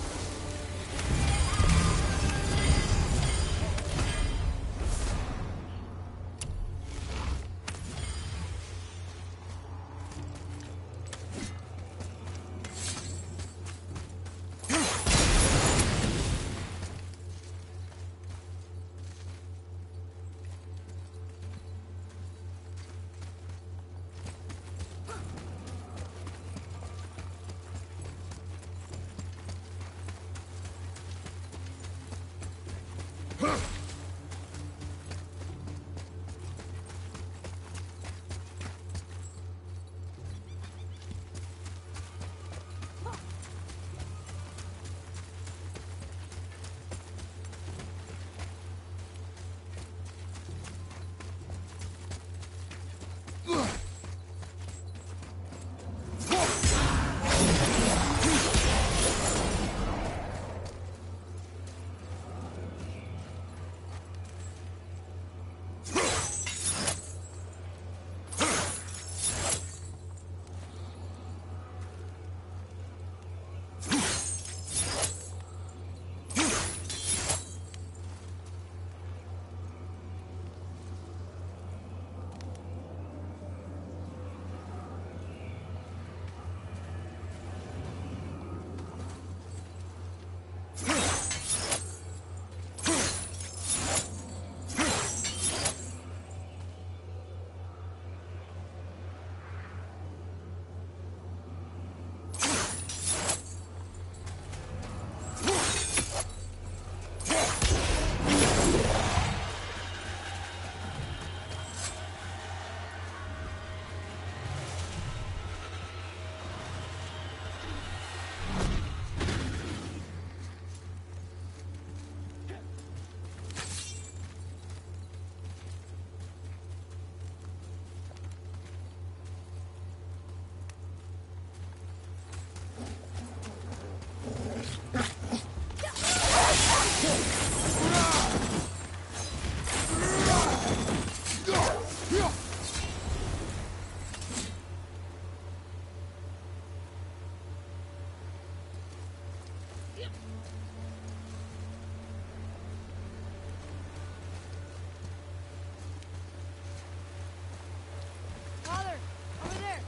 Father, over there.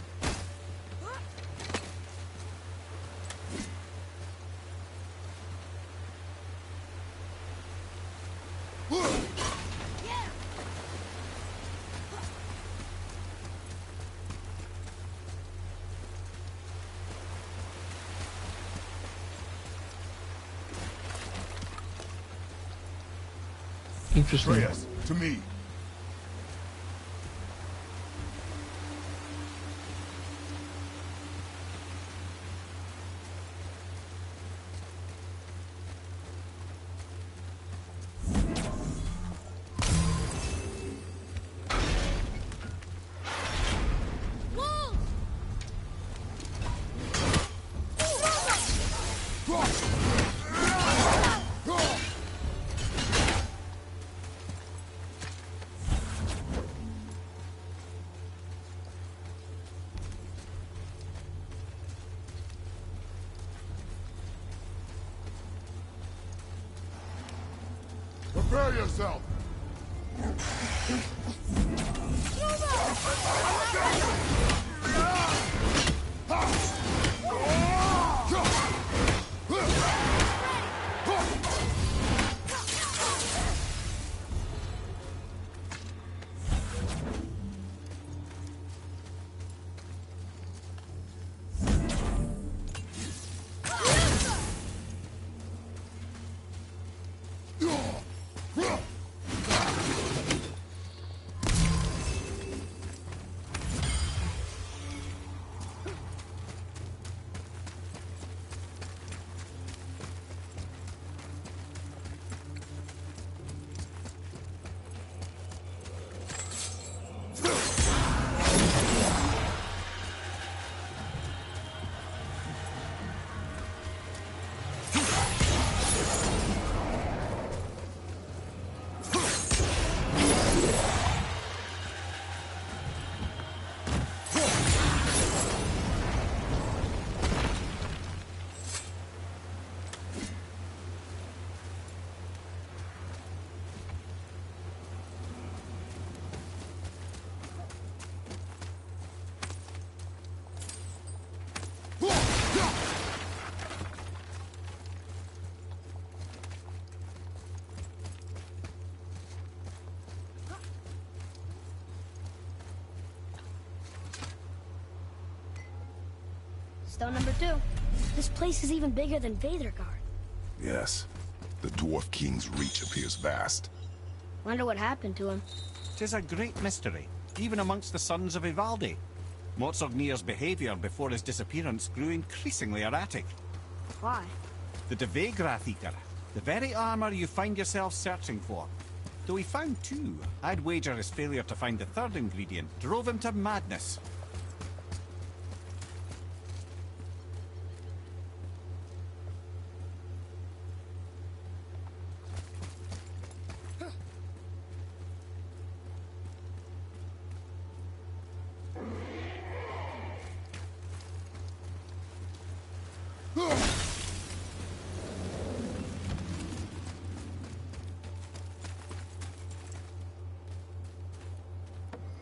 Yeah. Interesting. Reyes, to me. Wolves! Prepare yourself. Stone number 2. This place is even bigger than Vadergard. Yes. The Dwarf King's reach appears vast. Wonder what happened to him. 'Tis a great mystery, even amongst the sons of Ivaldi. Mortsognir's behavior before his disappearance grew increasingly erratic. Why? The Devegrath Eater, the very armor you find yourself searching for. Though he found 2, I'd wager his failure to find the 3rd ingredient drove him to madness.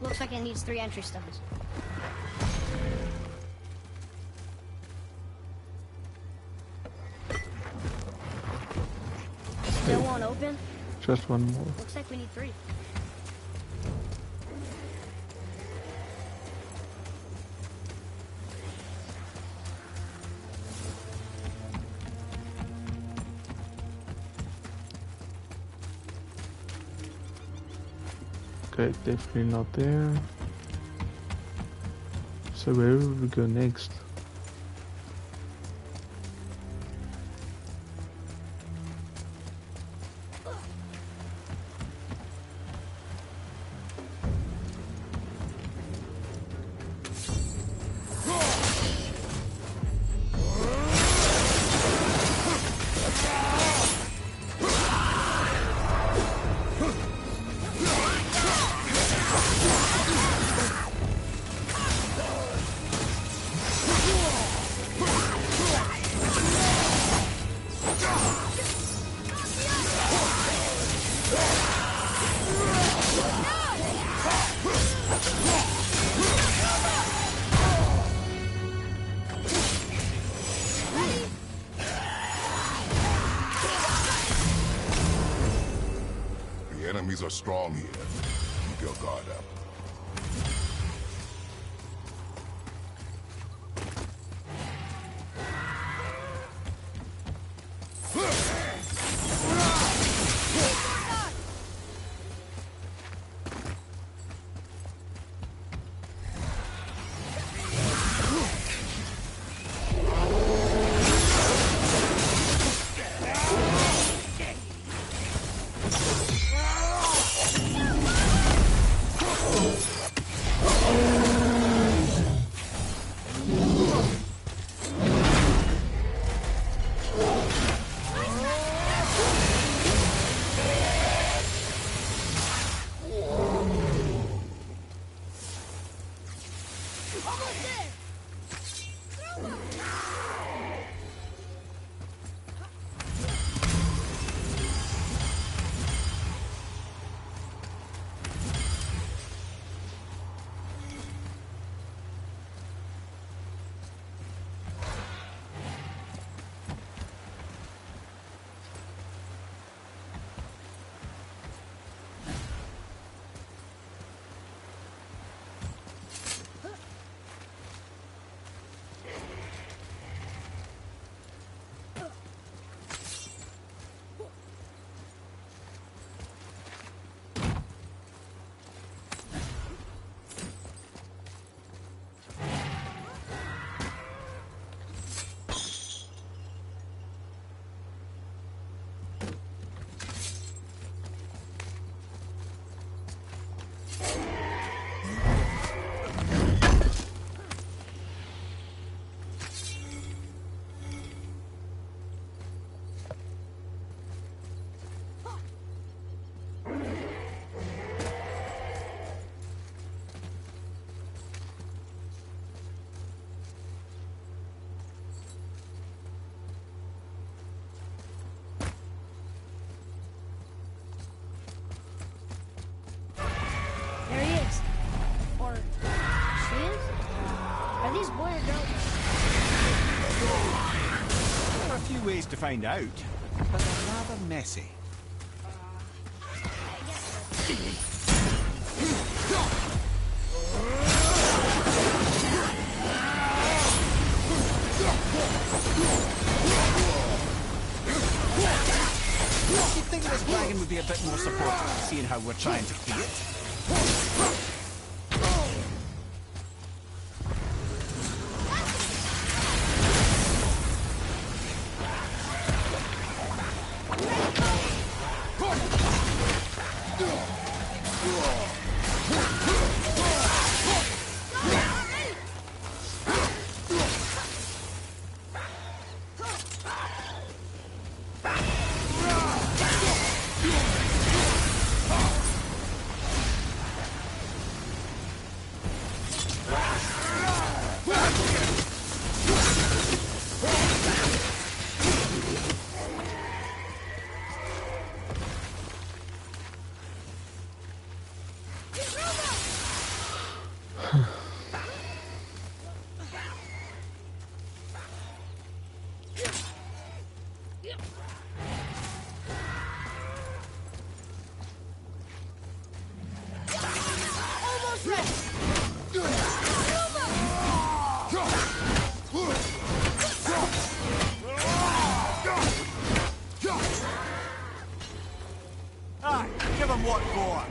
Looks like it needs 3 entry stones. Still won't open? Just one more. Looks like we need 3. Okay, definitely not there. So where would we go next? Enemies are strong here. Keep your guard up. Ways to find out, but they're rather messy. More support, seeing how we're trying to feed it. Aye, give him what for.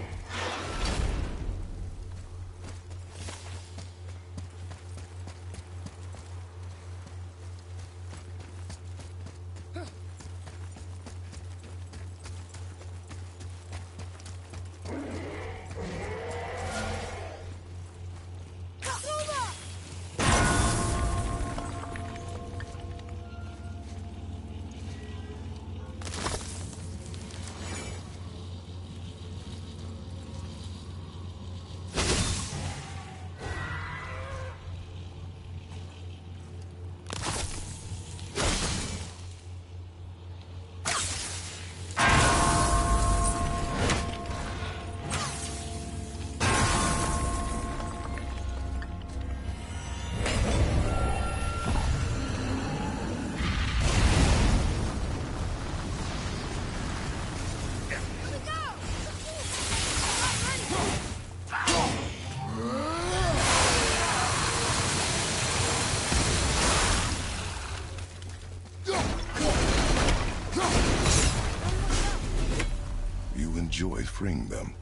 Enjoy freeing them.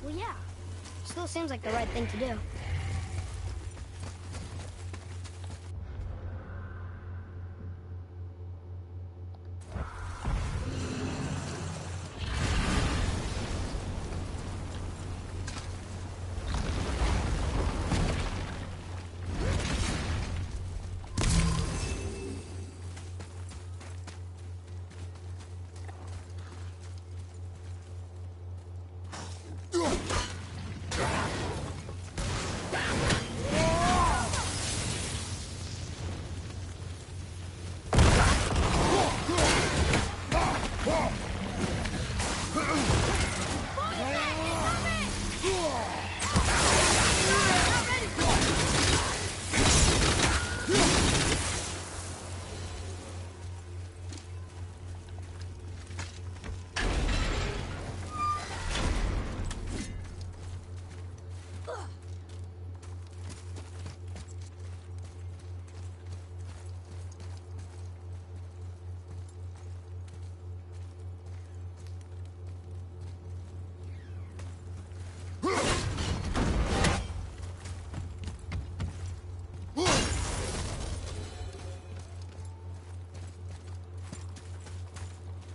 Well, yeah. Still seems like the right thing to do.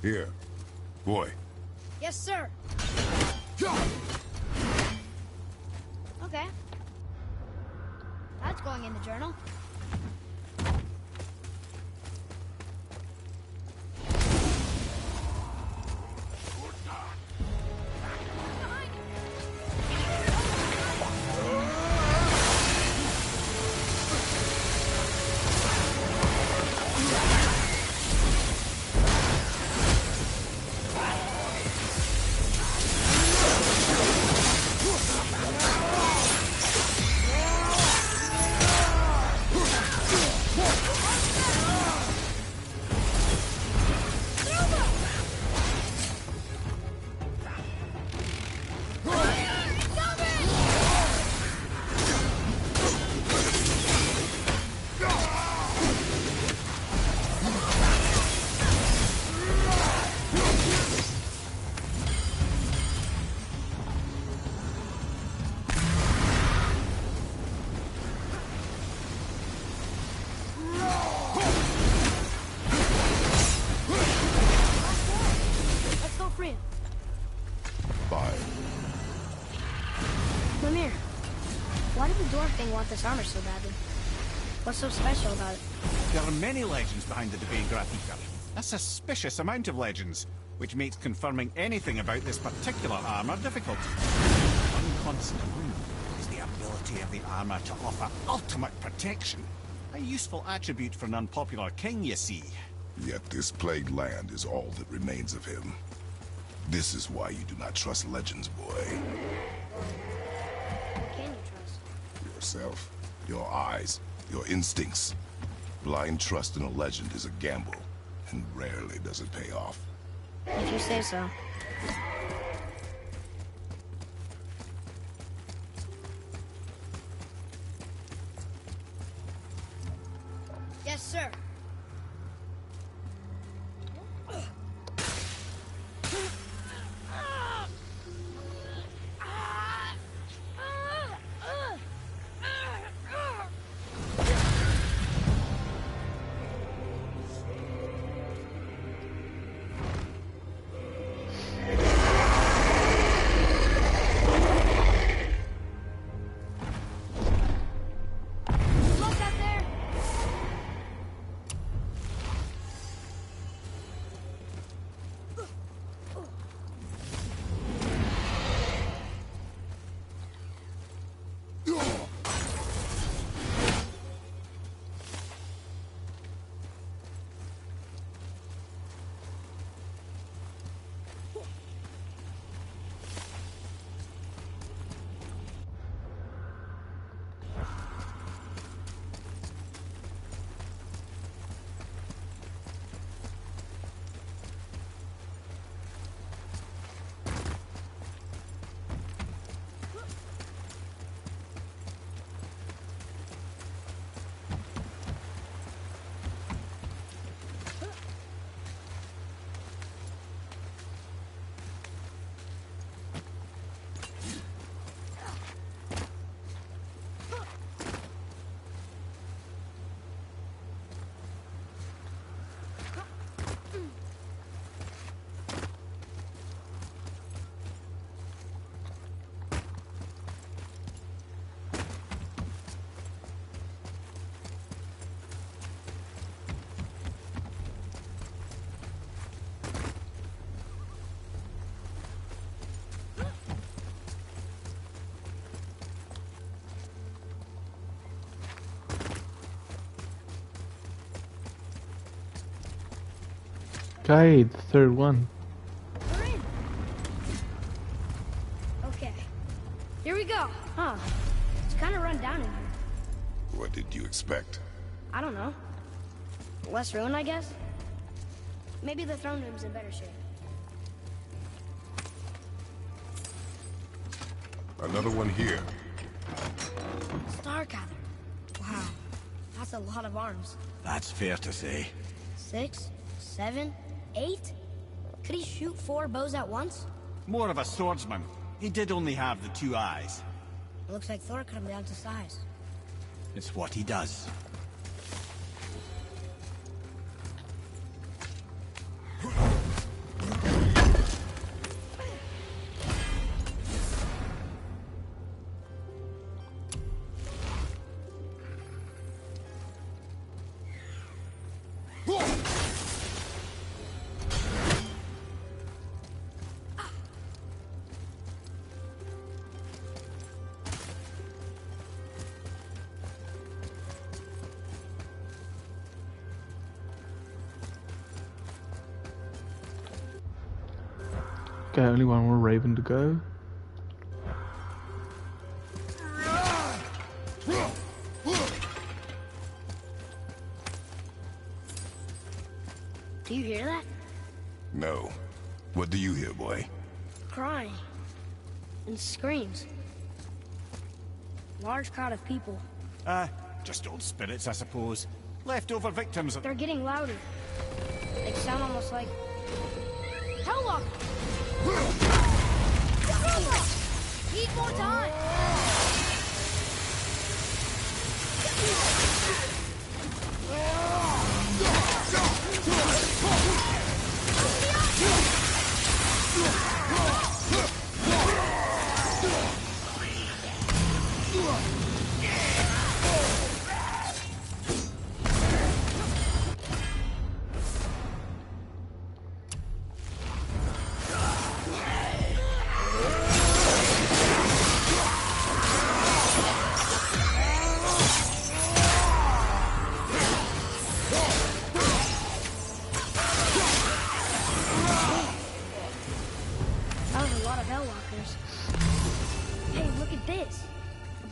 Here. Boy. Yes, sir. Okay. That's going in the journal. Mimir, why did the dwarf thing want this armor so badly? What's so special about it? There are many legends behind the Debate Grafika. A suspicious amount of legends, which makes confirming anything about this particular armor difficult. Unconstant is the ability of the armor to offer ultimate protection. A useful attribute for an unpopular king, you see. Yet this plagued land is all that remains of him. This is why you do not trust legends, boy. What can you trust? Yourself, your eyes, your instincts. Blind trust in a legend is a gamble, and rarely does it pay off. If you say so. Yes, sir. Look out there! Okay, the third one. We're in. Okay. Here we go. Huh. It's kind of run down in here. What did you expect? I don't know. Less ruin, I guess? Maybe the throne room's in better shape. Another one here. Starkather. Wow. That's a lot of arms. That's fair to say. 6, 7, 8? Could he shoot 4 bows at once? More of a swordsman. He did only have the 2 eyes. It looks like Thor cut him down to size. It's what he does. Okay, only one more Raven to go. Do you hear that? No. What do you hear, boy? Crying. And screams. Large crowd of people. Just old spirits, I suppose. Leftover victims of... They're getting louder. They sound almost like... Helllock! Need more time!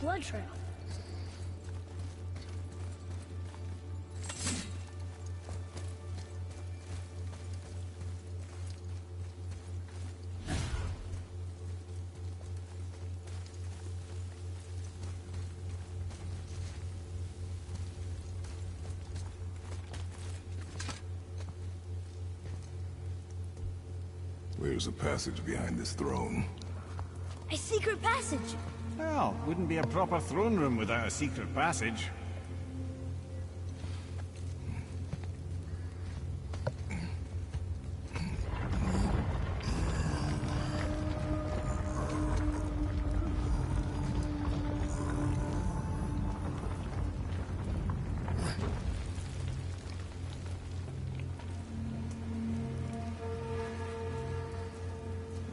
blood trail. Where's a passage behind this throne? A secret passage! Well, wouldn't be a proper throne room without a secret passage.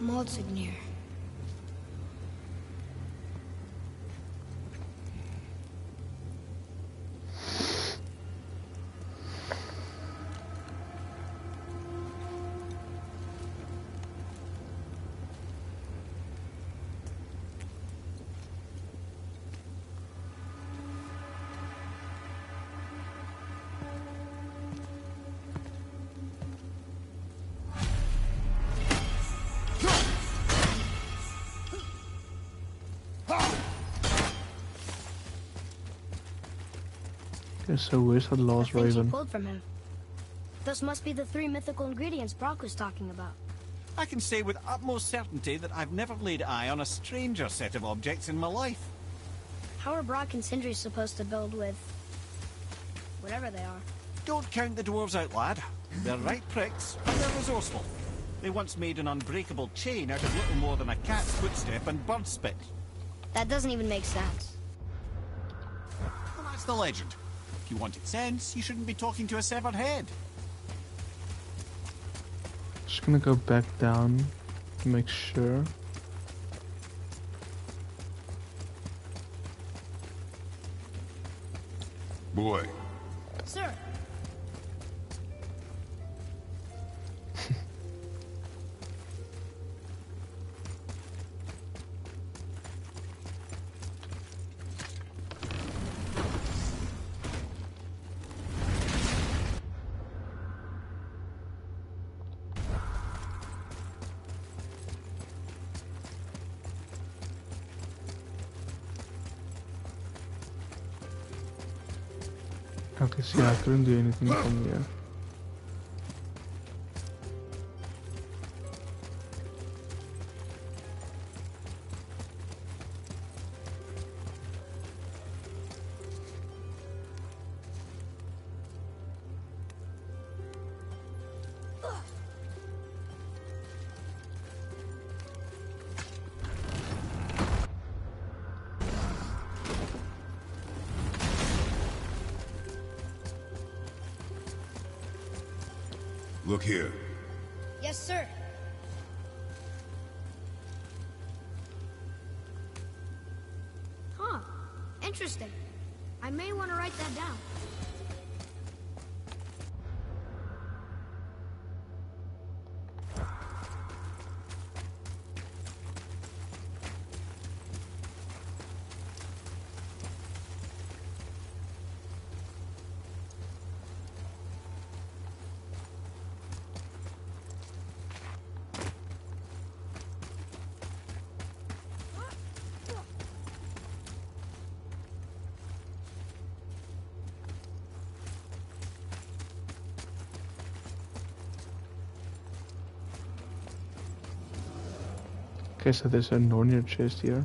Maldsignir. Okay, so where's that lost The things you raven? pulled from him. Those must be the 3 mythical ingredients Brock was talking about. I can say with utmost certainty that I've never laid eye on a stranger set of objects in my life. How are Brock and Sindri supposed to build with... whatever they are? Don't count the dwarves out, lad. They're right pricks, and they're resourceful. They once made an unbreakable chain out of little more than a cat's footstep and bird spit. That doesn't even make sense. Well, that's the legend. If you wanted sense, you shouldn't be talking to a severed head. Just gonna go back down to make sure. Boy, Sir, Okay, so yeah, I couldn't do anything from here. look here. yes, sir. Huh. Interesting. I may want to write that down. Okay, so there's a Nornir chest here.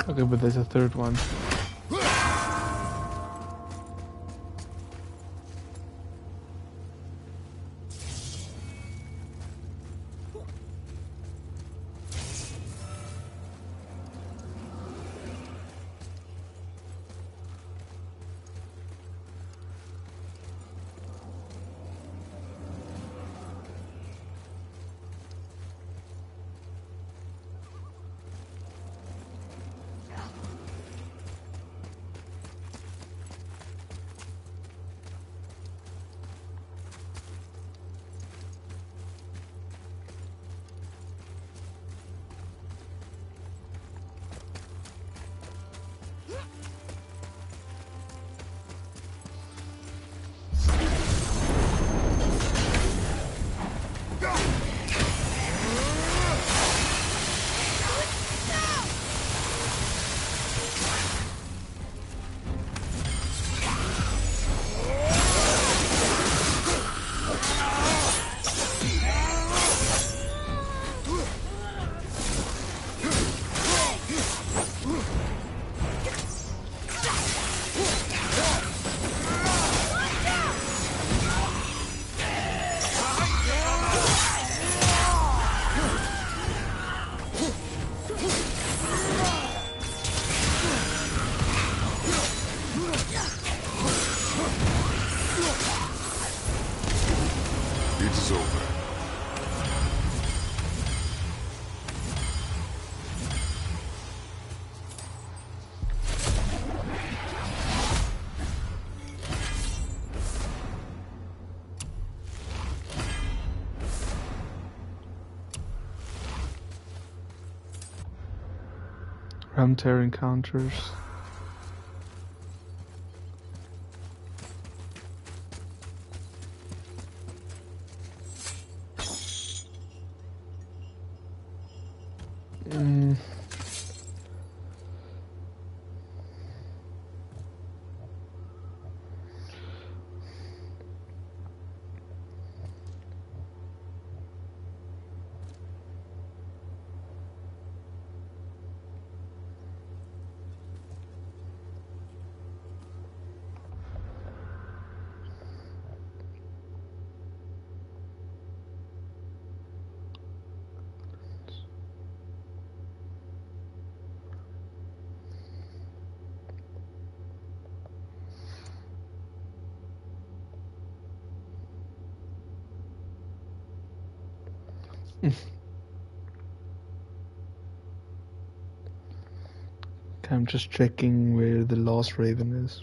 Okay, but there's a third one. is over. Ramtear encounters. Okay, I'm just checking where the Lost Raven is.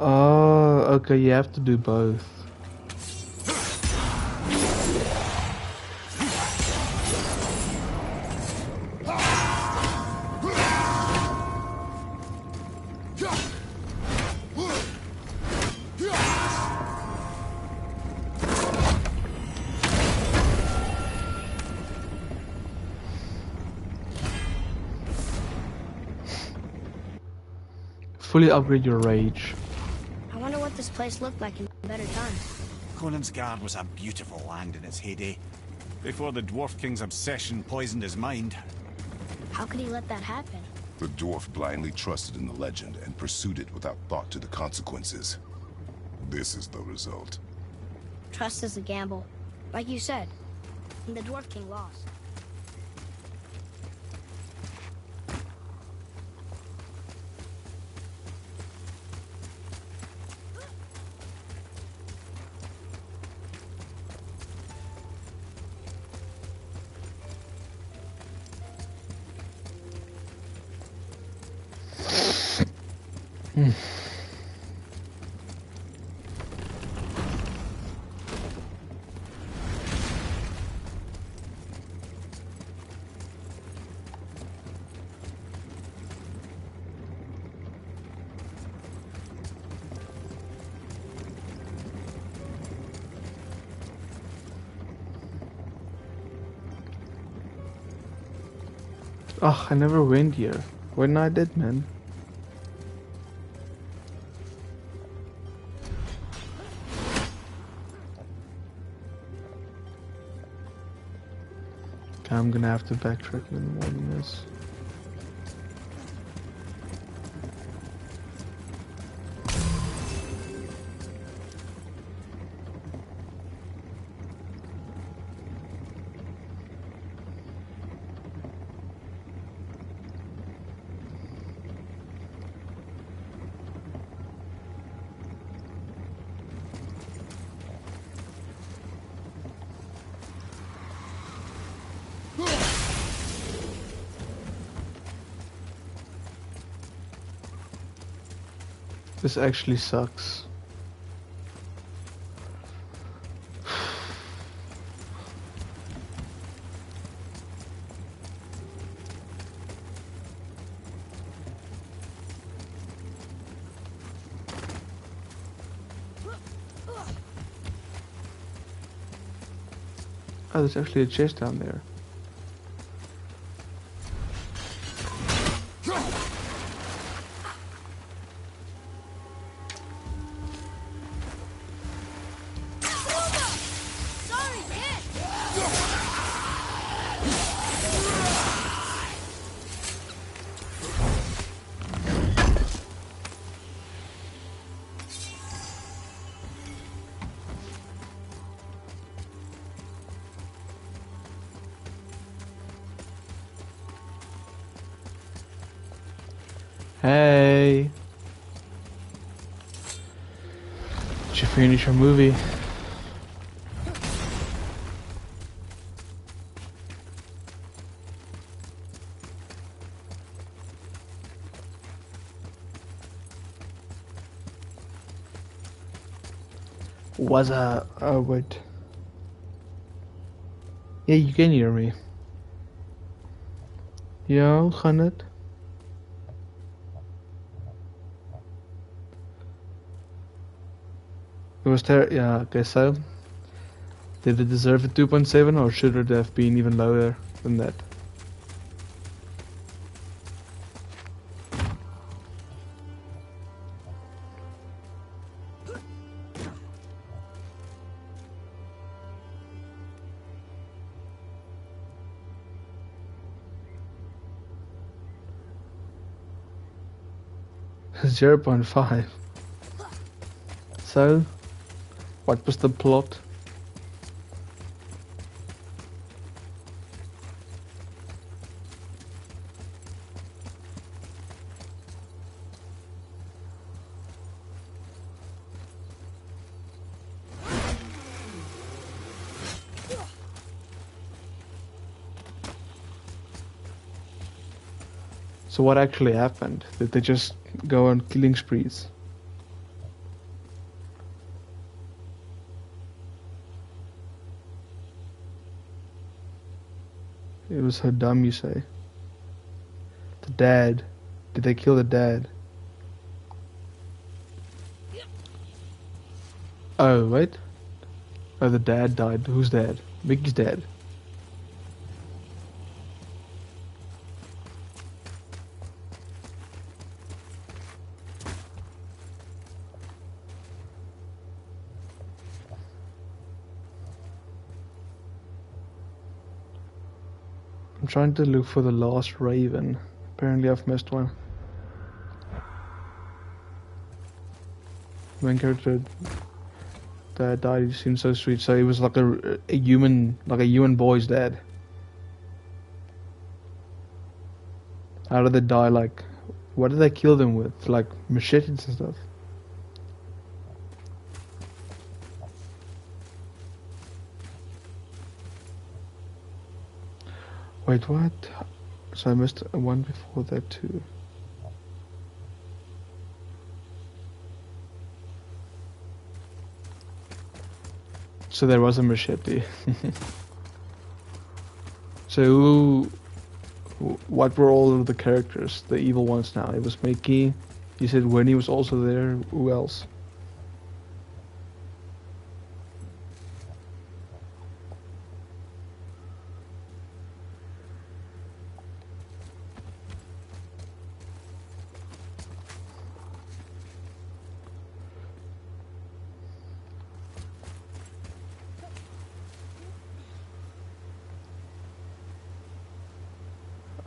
Oh, okay, you have to do both. Fully upgrade your rage. I wonder what this place looked like in better times. Conan's Guard was a beautiful land in its heyday, before the Dwarf King's obsession poisoned his mind. How could he let that happen? The dwarf blindly trusted in the legend and pursued it without thought to the consequences. This is the result. Trust is a gamble. Like you said. And the Dwarf King lost. Oh, I never went here. When I did, man. Okay, I'm gonna have to backtrack in the morning, this. This actually sucks. Oh, there's actually a chest down there. Sorry, kid. Hey! Did you finish your movie? Was oh wait. Yeah, you can hear me. Ja, gaan het? It was yeah, okay, so did it deserve a 2.7 or should it have been even lower than that? Zero 0.5. So, what was the plot? So what actually happened? Did they just go on killing sprees? It was so dumb, you say? The dad. Did they kill the dad? Oh, wait. Oh, the dad died. Who's dad? Mickey's dad. I'm trying to look for the last Raven. Apparently I've missed one. Main character that died, he seemed so sweet. So he was like a human, like a human boy's dad. How did they die? Like, what did they kill them with? Like machetes and stuff. Wait, what? So I missed one before that too. So there was a machete. So what were all of the characters, the evil ones now? It was Mickey. You said Winnie was also there. Who else?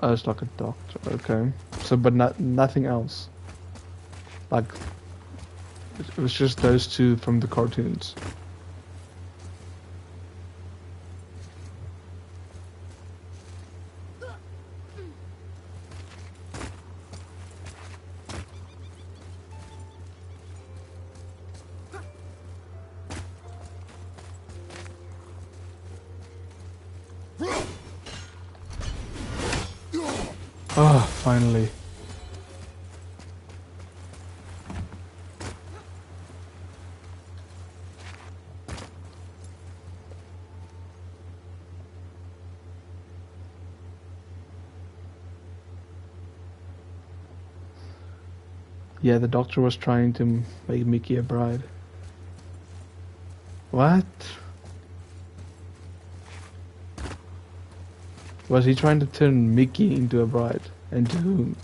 Oh, it's like a doctor. Okay. So, but nothing else. Like, it was just those two from the cartoons. Oh, finally. Yeah, the doctor was trying to make Mickey a bride. What? Was he trying to turn Mickey into a bride? And to whom?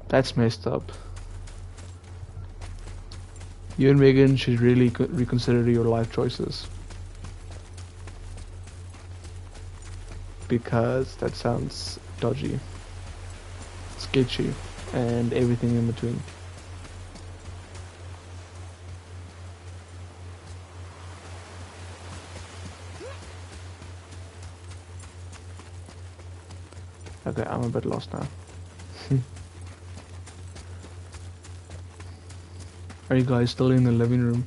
That's messed up. You and Megan should really reconsider your life choices. Because that sounds dodgy, sketchy, and everything in between. Okay, I'm a bit lost now. Are you guys still in the living room?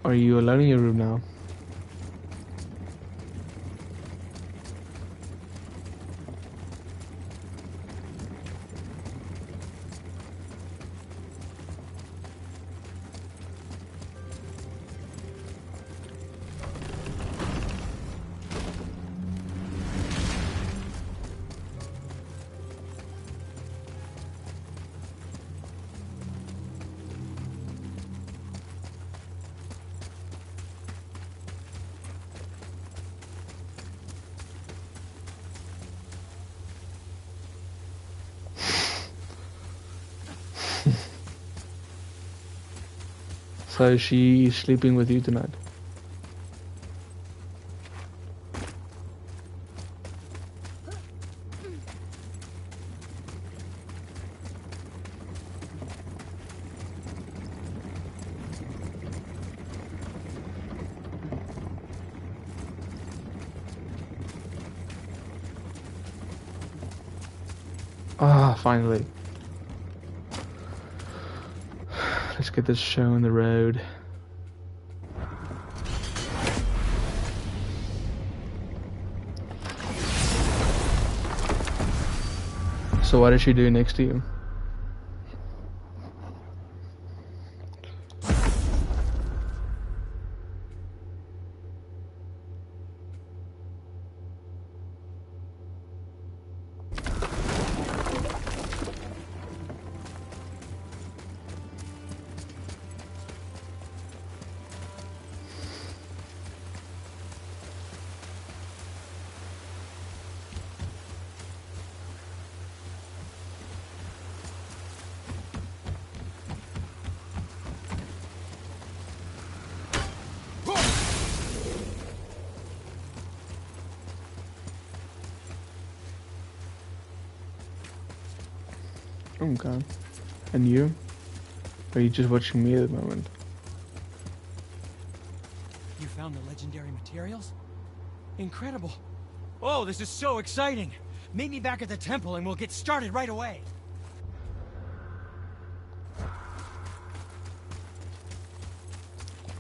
Are you alone in your room now? So she's sleeping with you tonight? Ah, finally. Let's get this show on the road. So what is she doing next to you? Okay. And you? Or are you just watching me at the moment? You found the legendary materials? Incredible. Oh, this is so exciting. Meet me back at the temple and we'll get started right away.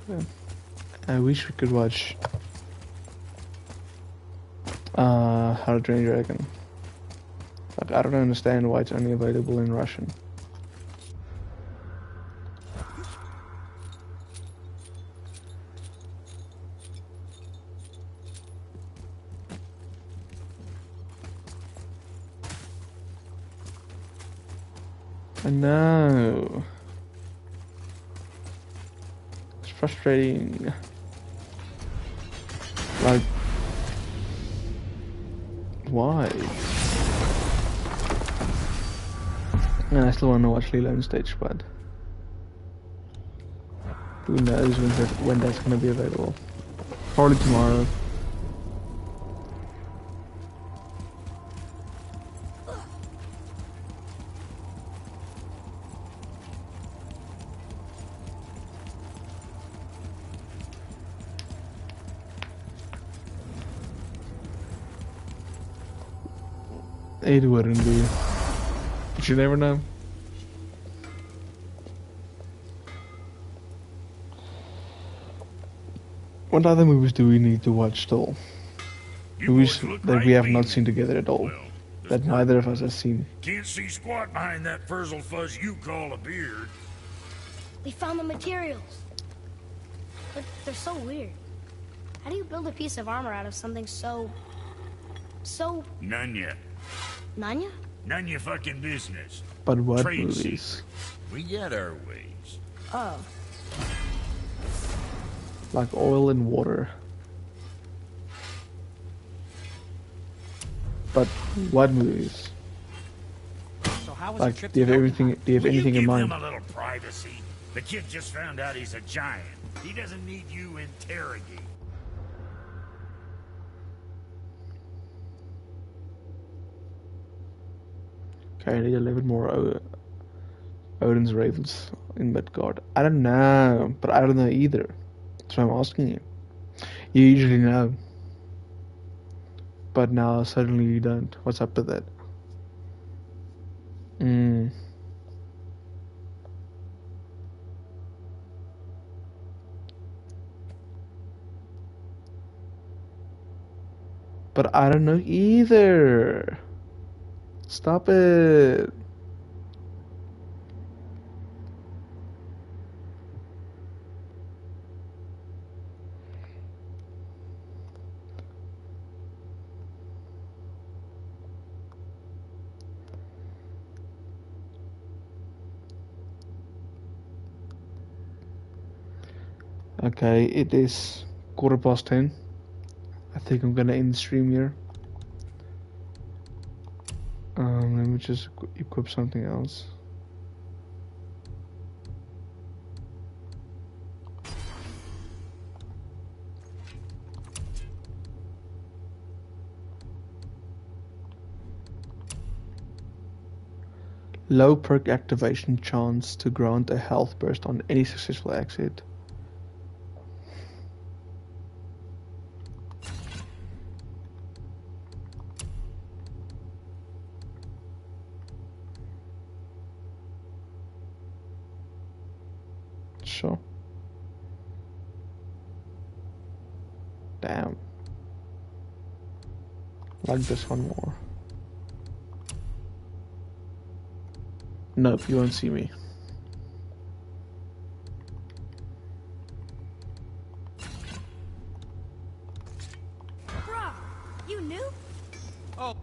Yeah. I wish we could watch How to Train Your Dragon. Like, I don't understand why it's only available in Russian. I know. It's frustrating. Like, why? And I still want to watch Lilo on stage, but who knows when that's going to be available? Probably tomorrow. It wouldn't be. But you never know. What other movies do we need to watch still? Movies that we have not seen together at all. That neither of us has seen. Can't see squat behind that frizzle fuzz you call a beard. We found the materials. But they're so weird. How do you build a piece of armor out of something so... None yet. Nanya? None your fucking business. But what Trade movies? We get our ways. Oh. Like oil and water. But what movies? So how was Like, the trip do you to have Jotunheim? everything? Do you have Will anything you in give mind? him a little privacy? The kid just found out he's a giant. He doesn't need you interrogating. Okay, I need a little bit more Odin's Ravens in Midgard. I don't know, but I don't know either. That's why I'm asking you. You usually know. But now suddenly you don't. What's up with that? But I don't know either. Stop it. Okay, it is 10:15. I think I'm gonna end the stream here. Let me just equip something else. Low perk activation chance to grant a health burst on any successful exit. Sure. Damn. Like this one more. Nope, you won't see me. Bruh, you knew? Oh.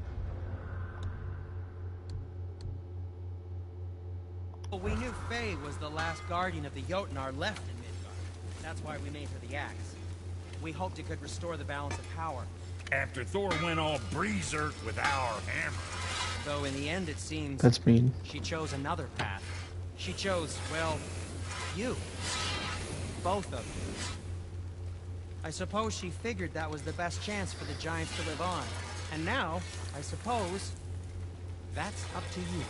Well, we knew Faye was the last guardian of the Jotnar left in Midgard. That's why we made her the axe. We hoped it could restore the balance of power. After Thor went all breezer with our hammer. Though in the end it seems That's mean. she chose another path. She chose, well, you. Both of you. I suppose she figured that was the best chance for the Giants to live on. And now, I suppose, that's up to you.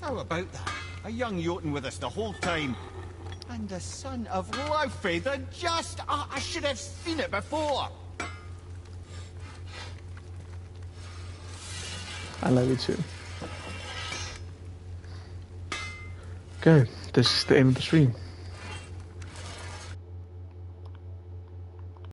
How about that? A young Jotun with us the whole time. And the son of Laufey, the just... I should have seen it before. I love you too. Okay, this is the end of the stream.